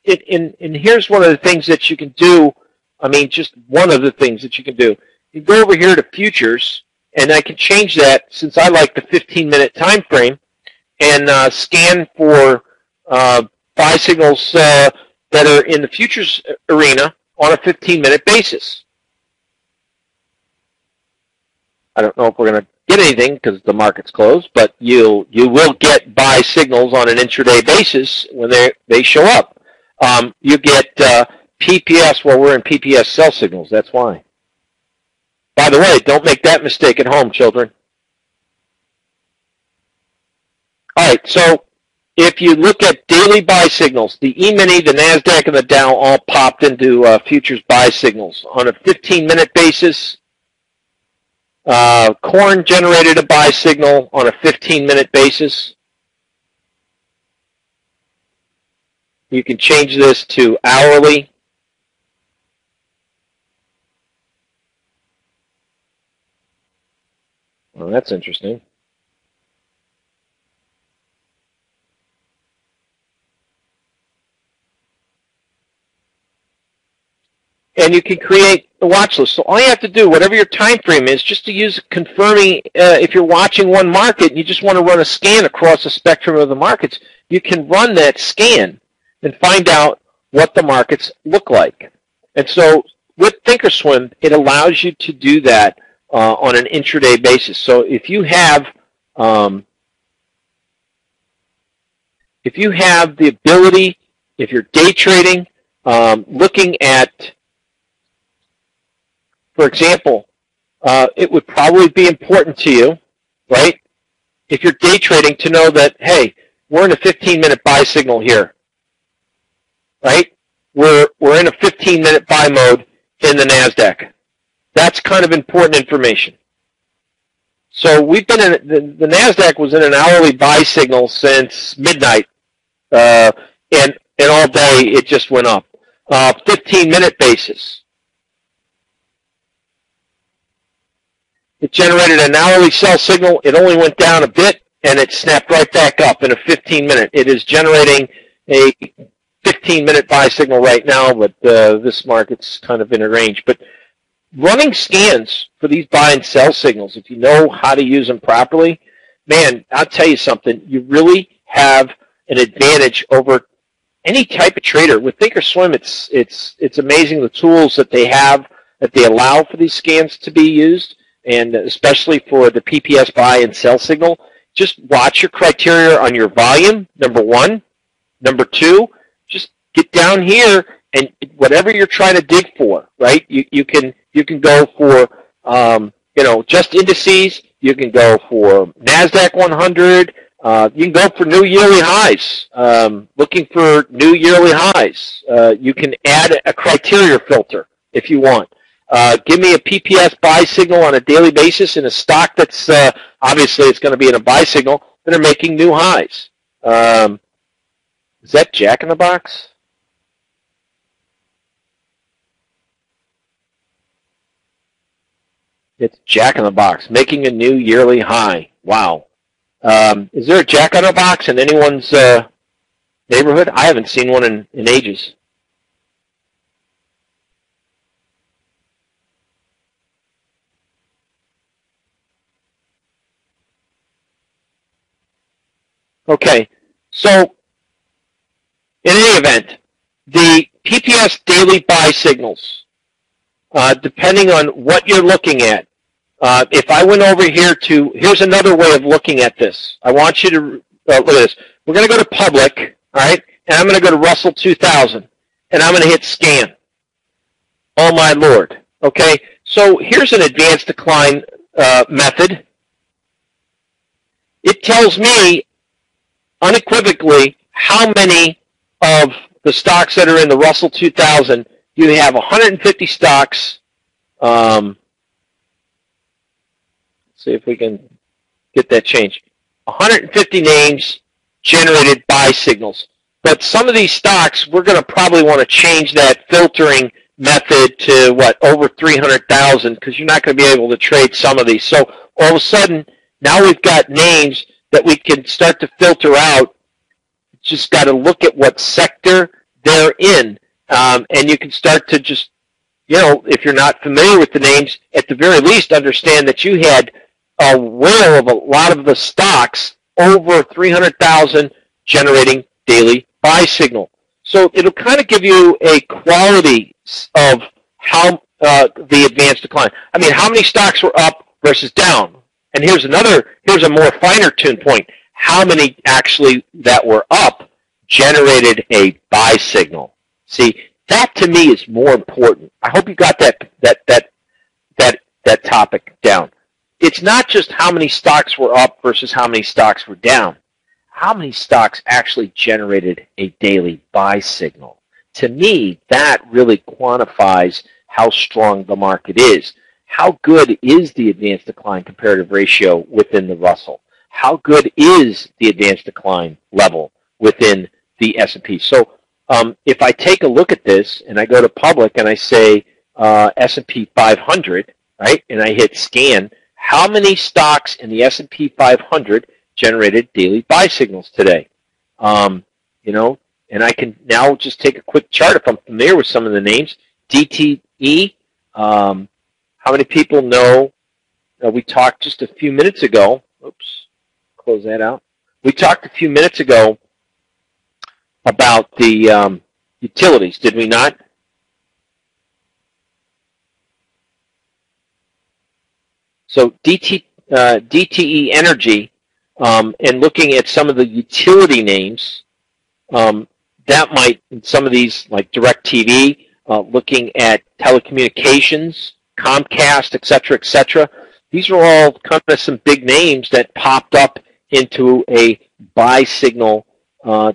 and here's one of the things that you can do. I mean, just one of the things that you can do. You go over here to futures, and I can change that since I like the 15-minute time frame and scan for buy signals that are in the futures arena on a 15-minute basis. I don't know if we're going to get anything because the market's closed, but you will get buy signals on an intraday basis when they show up. You get PPS. Well, we're in PPS sell signals. That's why. By the way, don't make that mistake at home, children. All right, so if you look at daily buy signals, the E-mini, the NASDAQ, and the Dow all popped into futures buy signals. On a 15-minute basis, corn generated a buy signal on a 15-minute basis. You can change this to hourly. Well, that's interesting. And you can create a watch list. So all you have to do, whatever your time frame is, just to use confirming, if you're watching one market and you just want to run a scan across the spectrum of the markets, you can run that scan and find out what the markets look like. And so with Thinkorswim, it allows you to do that on an intraday basis. So if you have the ability, if you're day trading, looking at, for example, it would probably be important to you, right? If you're day trading, to know that, hey, we're in a 15-minute buy signal here, right? We're in a 15-minute buy mode in the NASDAQ. That's kind of important information. So we've been in the NASDAQ was in an hourly buy signal since midnight, and all day it just went up. 15-minute basis. It generated an hourly sell signal. It only went down a bit, and it snapped right back up in a 15-minute. It is generating a 15-minute buy signal right now, but this market's kind of in a range. But running scans for these buy and sell signals, if you know how to use them properly, man, I'll tell you something, you really have an advantage over any type of trader. With Thinkorswim, it's amazing the tools that they have, that they allow for these scans to be used, and especially for the PPS buy and sell signal. Just watch your criteria on your volume, number one. Number two, just get down here and whatever you're trying to dig for, right? You can go for just indices. You can go for NASDAQ 100. You can go for new yearly highs. Looking for new yearly highs. You can add a criteria filter if you want. Give me a PPS buy signal on a daily basis in a stock that's obviously it's going to be in a buy signal that are making new highs. Is that Jack in the Box? It's Jack in the Box, making a new yearly high. Wow. Is there a Jack in the Box in anyone's neighborhood? I haven't seen one in ages. Okay, so in any event, the PPS daily buy signals, depending on what you're looking at, if I went over here to, here's another way of looking at this. I want you to look at this. We're going to go to public, all right, and I'm going to go to Russell 2000, and I'm going to hit scan. Oh, my Lord. Okay, so here's an advanced decline method. It tells me unequivocally how many of the stocks that are in the Russell 2000, you have 150 stocks. Let's see if we can get that changed. 150 names generated buy signals. But some of these stocks, we're going to probably want to change that filtering method to, over 300,000, because you're not going to be able to trade some of these. So all of a sudden, now we've got names that we can start to filter out. Just got to look at what sector they're in. And you can start to just, if you're not familiar with the names, at the very least understand that you had a whale of a lot of the stocks over 300,000 generating daily buy signal. So it'll kind of give you a quality of how the advanced decline. I mean, how many stocks were up versus down? And here's a more finer tune point. How many actually that were up generated a buy signal? See, that to me is more important. I hope you got that topic down. It's not just how many stocks were up versus how many stocks were down. How many stocks actually generated a daily buy signal? To me, that really quantifies how strong the market is. How good is the advanced decline comparative ratio within the Russell? How good is the advanced decline level within the S&P? So if I take a look at this and I go to public and I say S&P 500, right, and I hit scan, how many stocks in the S&P 500 generated daily buy signals today? And I can now just take a quick chart if I'm familiar with some of the names. DTE, how many people know? We talked just a few minutes ago. Oops, close that out. We talked a few minutes ago about the utilities, did we not? So DTE Energy, and looking at some of the utility names, that might, some of these like DirecTV, looking at telecommunications, Comcast, et cetera, these are all kind of some big names that popped up into a buy signal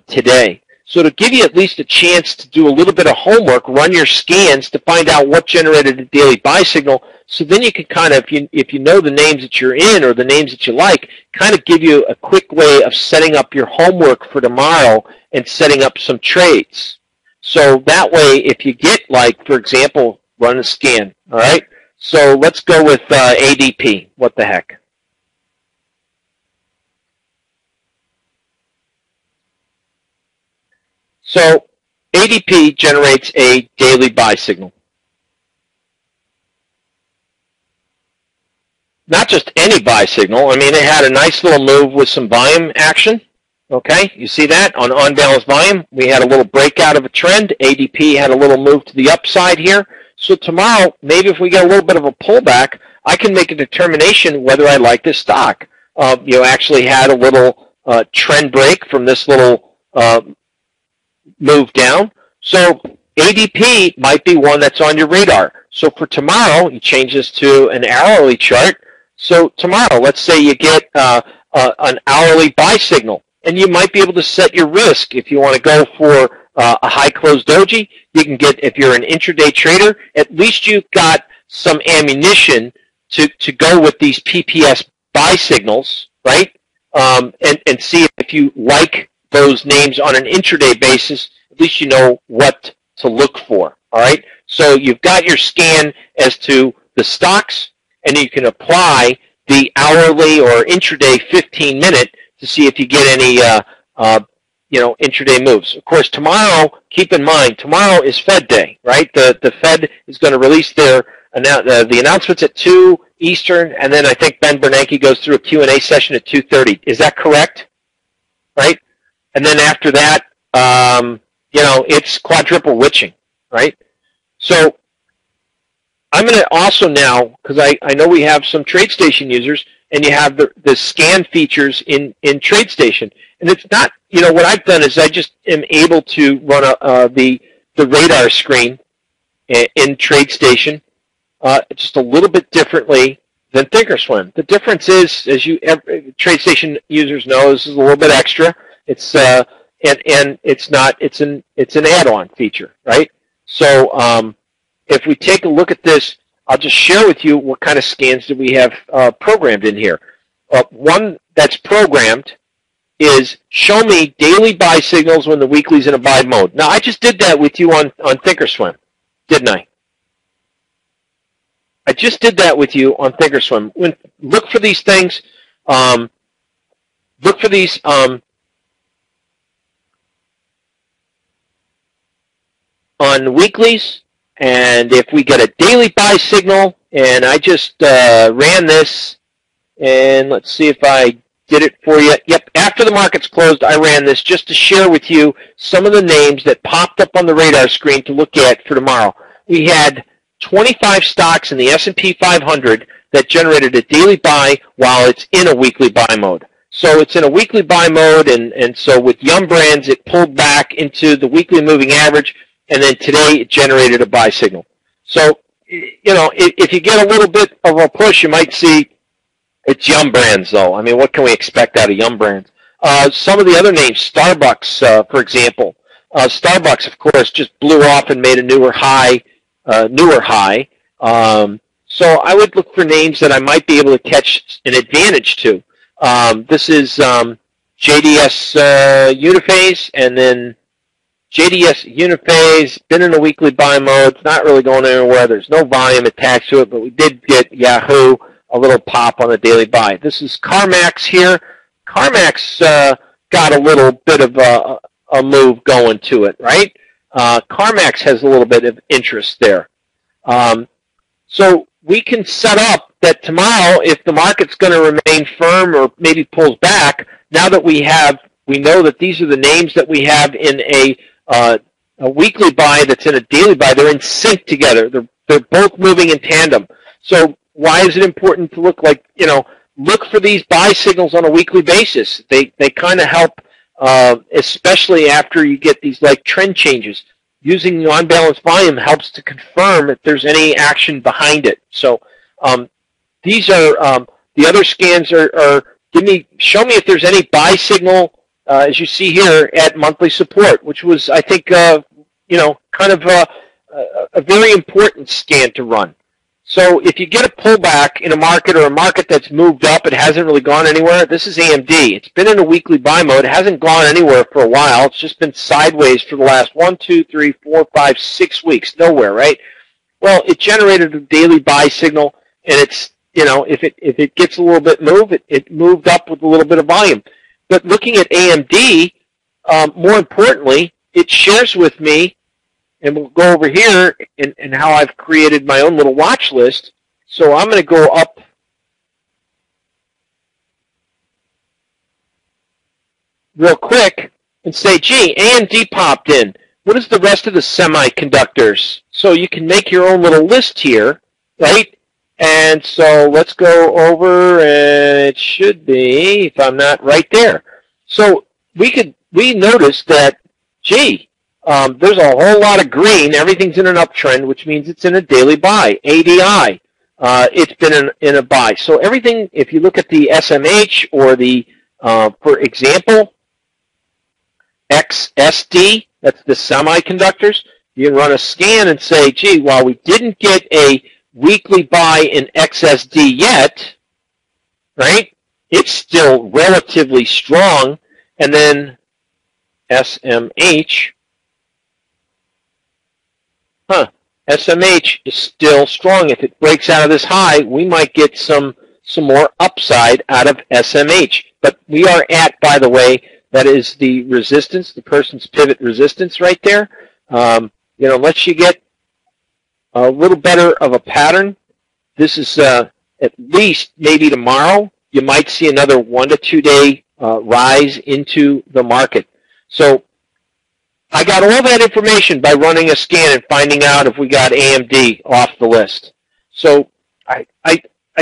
today. So to give you at least a chance to do a little bit of homework, run your scans to find out what generated a daily buy signal, so then you can kind of, if you know the names that you're in or the names that you like, kind of give you a quick way of setting up your homework for tomorrow and setting up some trades. So that way, if you get, like, for example, run a scan, all right? So let's go with ADP. What the heck? So ADP generates a daily buy signal. Not just any buy signal. I mean, it had a nice little move with some volume action. Okay, you see that on unbalanced volume? We had a little breakout of a trend. ADP had a little move to the upside here. So tomorrow, maybe if we get a little bit of a pullback, I can make a determination whether I like this stock. Actually had a little trend break from this little move down. So ADP might be one that's on your radar. So for tomorrow, you change this to an hourly chart. So tomorrow, let's say you get an hourly buy signal, and you might be able to set your risk. If you want to go for a high close doji, you can get, if you're an intraday trader, at least you've got some ammunition to go with these PPS buy signals, right? And see if you like those names on an intraday basis. At least you know what to look for, all right? So you've got your scan as to the stocks, and you can apply the hourly or intraday 15-minute to see if you get any intraday moves. Of course, tomorrow, keep in mind, tomorrow is Fed Day, right? The Fed is going to release the announcements at 2 Eastern, and then I think Ben Bernanke goes through a Q&A session at 2:30. Is that correct? Right? And then after that, it's quadruple witching, right? So I'm going to also now, because I know we have some TradeStation users, and you have the scan features in TradeStation. And it's not, what I've done is I just am able to run the radar screen in TradeStation just a little bit differently than Thinkorswim. The difference is, as TradeStation users know, this is a little bit extra. It's and it's not, it's an add-on feature, right? So if we take a look at this, I'll just share with you what kind of scans that we have programmed in here. One that's programmed is show me daily buy signals when the weekly's in a buy mode. Now, I just did that with you on Thinkorswim, didn't I? I just did that with you on Thinkorswim. Look for these things. Look for these on weeklies, and if we get a daily buy signal, and I just ran this, and let's see if I did it for you. Yep, after the market's closed, I ran this just to share with you some of the names that popped up on the radar screen to look at for tomorrow. We had 25 stocks in the S&P 500 that generated a daily buy while it's in a weekly buy mode. So it's in a weekly buy mode, and so with Yum Brands, it pulled back into the weekly moving average, and then today it generated a buy signal. So, you know, if you get a little bit of a push, you might see it's Yum Brands, though. I mean, what can we expect out of Yum Brands? Some of the other names, Starbucks, for example. Starbucks, of course, just blew off and made a newer high. So I would look for names that I might be able to catch an advantage to. This is JDS Uniphase, and then JDS Uniphase, been in a weekly buy mode. It's not really going anywhere. There's no volume attached to it, but we did get Yahoo a little pop on the daily buy. This is CarMax here. CarMax got a little bit of a move going to it, right? CarMax has a little bit of interest there. So we can set up that tomorrow, if the market's going to remain firm or maybe pulls back, now that we know that these are the names that we have in a weekly buy that's in a daily buy. They're in sync together. They're both moving in tandem. So why is it important to look for these buy signals on a weekly basis? They kind of help, especially after you get these like trend changes. Using the on-balance volume helps to confirm if there's any action behind it. So these are the other scans are show me if there's any buy signal, as you see here, at monthly support, which was, I think, kind of a very important scan to run. So if you get a pullback in a market or a market that's moved up, it hasn't really gone anywhere. This is AMD. It's been in a weekly buy mode. It hasn't gone anywhere for a while. It's just been sideways for the last 1, 2, 3, 4, 5, 6 weeks. Nowhere, right? Well, it generated a daily buy signal, and it's, if it gets a little bit it moved up with a little bit of volume. But looking at AMD, more importantly, it shares with me, and we'll go over here and how I've created my own little watch list. So I'm going to go up real quick and say, gee, AMD popped in. What is the rest of the semiconductors? So you can make your own little list here, right? And so let's go over, and it should be, if I'm not right there. So we noticed that, gee, there's a whole lot of green. Everything's in an uptrend, which means it's in a daily buy. ADI, it's been in a buy. So everything, if you look at the SMH or the, for example, XSD, that's the semiconductors, you can run a scan and say, gee, while we didn't get a weekly buy in XSD yet, right, it's still relatively strong. And then SMH, SMH is still strong. If it breaks out of this high, we might get some more upside out of SMH. But we are at, by the way, that is the resistance, the person's pivot resistance right there. Unless you get a little better of a pattern, this is at least maybe tomorrow, you might see another 1 to 2 day rise into the market. So I got all that information by running a scan and finding out if we got AMD off the list. So I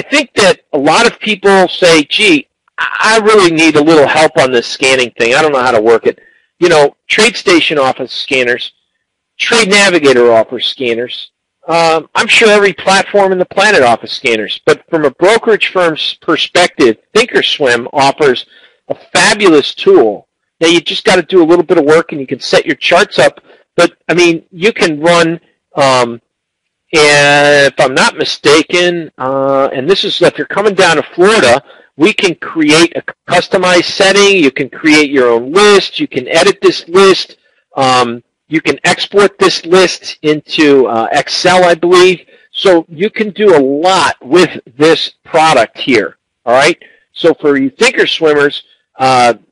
think that a lot of people say, gee, I really need a little help on this scanning thing. I don't know how to work it. TradeStation offers scanners. Trade Navigator offers scanners. I'm sure every platform in the planet offers scanners. But from a brokerage firm's perspective, Thinkorswim offers a fabulous tool Now, you just got to do a little bit of work, and you can set your charts up. But, I mean, you can run, and if I'm not mistaken, and this is if you're coming down to Florida, we can create a customized setting. You can create your own list. You can edit this list. You can export this list into Excel, I believe. So you can do a lot with this product here, all right? So for you Thinkorswimmers,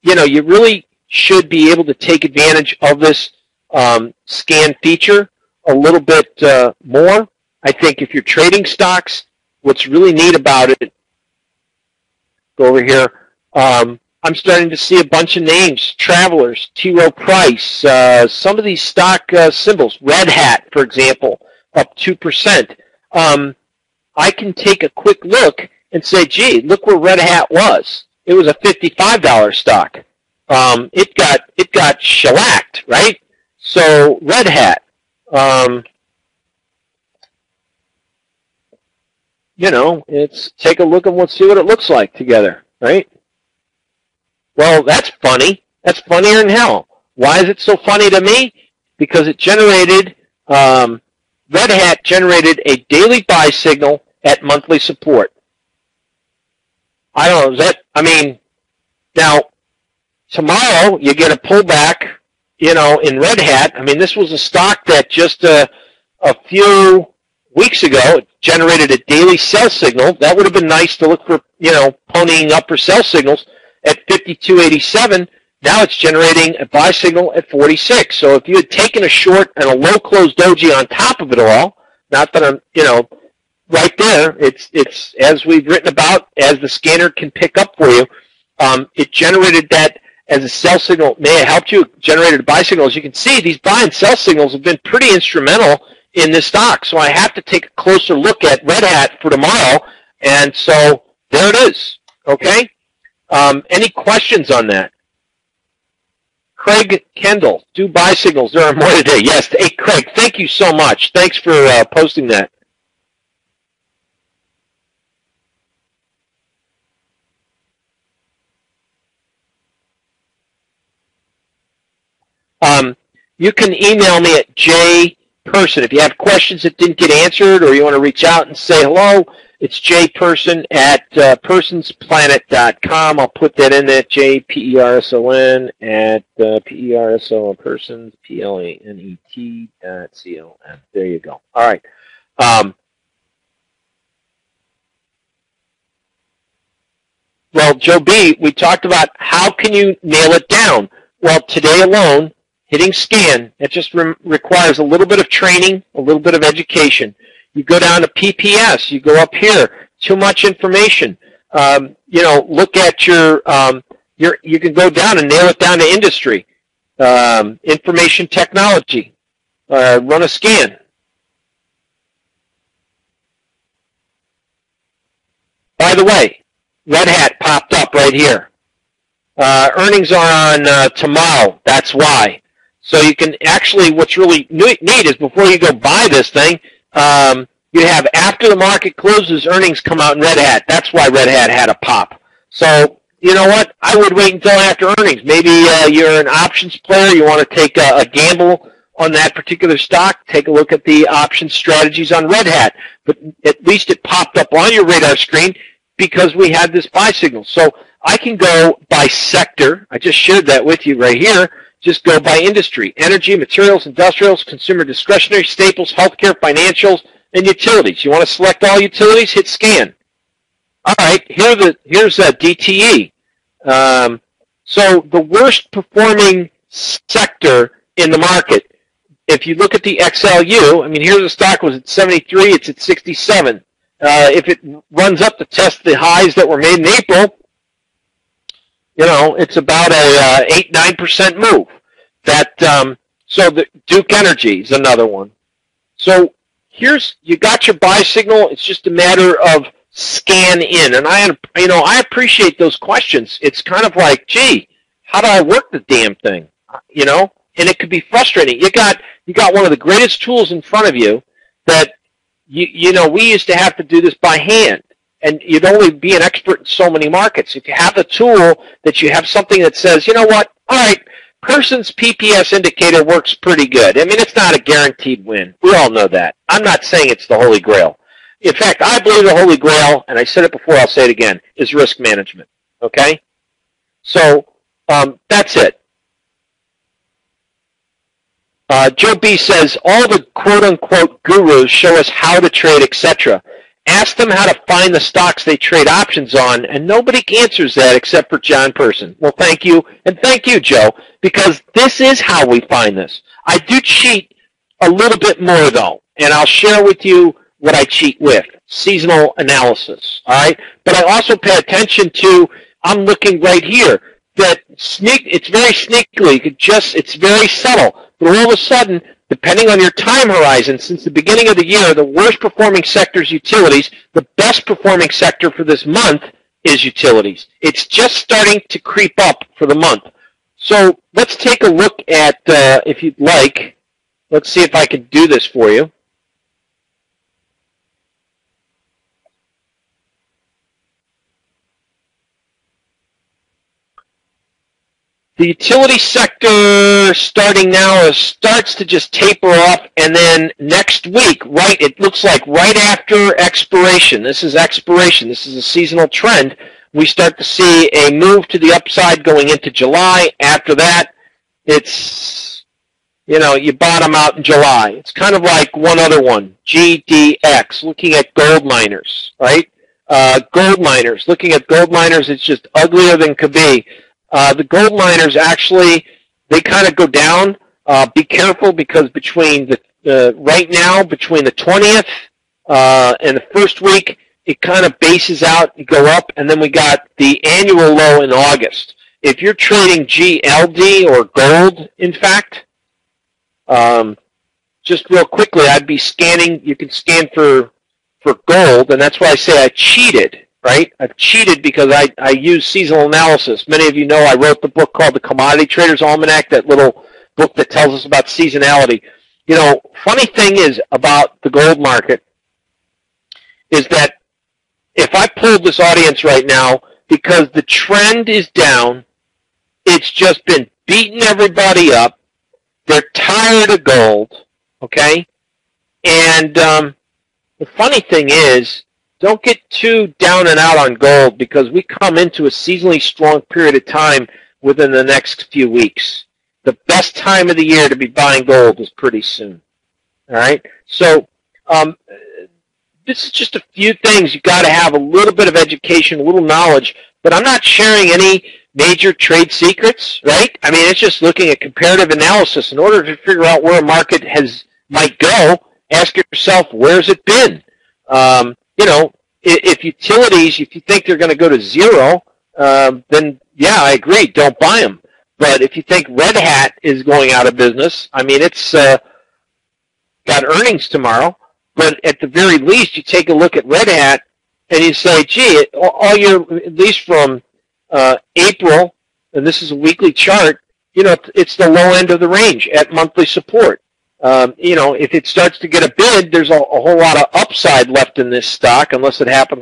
you really should be able to take advantage of this scan feature a little bit more. I think if you're trading stocks, what's really neat about it, go over here, I'm starting to see a bunch of names, Travelers, T. Rowe Price, some of these stock symbols, Red Hat, for example, up 2%. I can take a quick look and say, gee, look where Red Hat was. It was a $55 stock. It got shellacked, right? So Red Hat, it's take a look and let's see what it looks like together, right? Well, that's funny. That's funnier than hell. Why is it so funny to me? Because it generated, Red Hat generated a daily buy signal at monthly support. I don't know, now, tomorrow you get a pullback, in Red Hat. I mean, this was a stock that just a few weeks ago generated a daily sell signal. That would have been nice to look for, ponying up for sell signals at 52.87. Now it's generating a buy signal at 46. So if you had taken a short and a low closed doji on top of it all, not that I'm, right there, it's as we've written about, as the scanner can pick up for you, it generated that as a sell signal. May have helped you, generated a buy signal. As you can see, these buy and sell signals have been pretty instrumental in this stock. So I have to take a closer look at Red Hat for tomorrow. And so there it is. Okay? Any questions on that? Craig Kendall, do buy signals. There are more today. Yes. Hey, Craig, thank you so much. Thanks for posting that. You can email me at jperson. If you have questions that didn't get answered or you want to reach out and say hello, it's jperson at personsplanet.com. I'll put that in there, jperson at persons, planet.com. There you go. All right. Well, Joe B., we talked about how can you nail it down. Well, today alone, hitting scan, it just requires a little bit of training, a little bit of education. You go down to PPS, you go up here, too much information. Look at you can go down and nail it down to industry, information technology, run a scan. By the way, Red Hat popped up right here. Earnings are on tomorrow. That's why. So you can actually, what's really neat is before you go buy this thing, you have after the market closes, earnings come out in Red Hat. That's why Red Hat had a pop. So you know what? I would wait until after earnings. Maybe you're an options player. You want to take a gamble on that particular stock. Take a look at the option strategies on Red Hat. But at least it popped up on your radar screen because we had this buy signal. So I can go by sector. I just shared that with you right here. Just go by industry: energy, materials, industrials, consumer discretionary, staples, healthcare, financials, and utilities. You want to select all utilities? Hit scan. All right, here's DTE. So the worst performing sector in the market, if you look at the XLU, here's the stock was at 73, it's at 67. If it runs up to test the highs that were made in April, it's about a 8-9% move. So the Duke Energy is another one. So you got your buy signal. It's just a matter of scan in. And I appreciate those questions. It's kind of like, gee, how do I work the damn thing? And it could be frustrating. You got one of the greatest tools in front of you that we used to have to do this by hand. and you'd only be an expert in so many markets. If you have the tool that you have something that says, you know what, all right, Person's PPS indicator works pretty good. I mean, it's not a guaranteed win. We all know that. I'm not saying it's the Holy Grail. In fact, I believe the Holy Grail, and I said it before, I'll say it again, is risk management. Okay? So that's it. Joe B says, all the quote-unquote gurus show us how to trade, etc. Ask them how to find the stocks they trade options on, and nobody answers that except for John Person. Well, thank you, and thank you, Joe, because this is how we find this. I do cheat a little bit more, though, and I'll share with you what I cheat with, seasonal analysis, all right? But I also pay attention to, I'm looking right here, that it's very sneakily, it's very subtle, but all of a sudden, depending on your time horizon, since the beginning of the year, the worst performing sector is utilities. The best performing sector for this month is utilities. It's just starting to creep up for the month. So let's take a look at, if you'd like, let's see if I can do this for you. The utility sector starting now starts to just taper off, and then next week, right, it looks like right after expiration, this is expiration, this is a seasonal trend, we start to see a move to the upside going into July. After that, it's, you know, you bottom out in July. It's kind of like one other one, GDX, looking at gold miners, right? Gold miners, looking at gold miners, it's just uglier than could be. The gold miners actually, they kind of go down. Be careful because between right now, between the 20th and the first week, it kind of bases out, you go up, and then we got the annual low in August. If you're trading GLD or gold, in fact, just real quickly, I'd be scanning, you can scan for gold, and that's why I say I cheated. Right? I've cheated because I use seasonal analysis. Many of you know I wrote the book called the Commodity Traders Almanac, that little book that tells us about seasonality. You know, funny thing is about the gold market is that if I pulled this audience right now, because the trend is down, it's just been beating everybody up. They're tired of gold, okay? And the funny thing is, don't get too down and out on gold because we come into a seasonally strong period of time within the next few weeks. The best time of the year to be buying gold is pretty soon. All right? So this is just a few things. You've got to have a little bit of education, a little knowledge, but I'm not sharing any major trade secrets, right? I mean, it's just looking at comparative analysis. In order to figure out where a market might go, ask yourself, where's it been? You know, if utilities, if you think they're going to go to zero, then yeah, I agree, don't buy them. But if you think Red Hat is going out of business, I mean, it's got earnings tomorrow, but at the very least, you take a look at Red Hat and you say, gee, all year, at least from April, and this is a weekly chart, you know, it's the low end of the range at monthly support. You know, if it starts to get a bid, there's a whole lot of upside left in this stock, unless it happens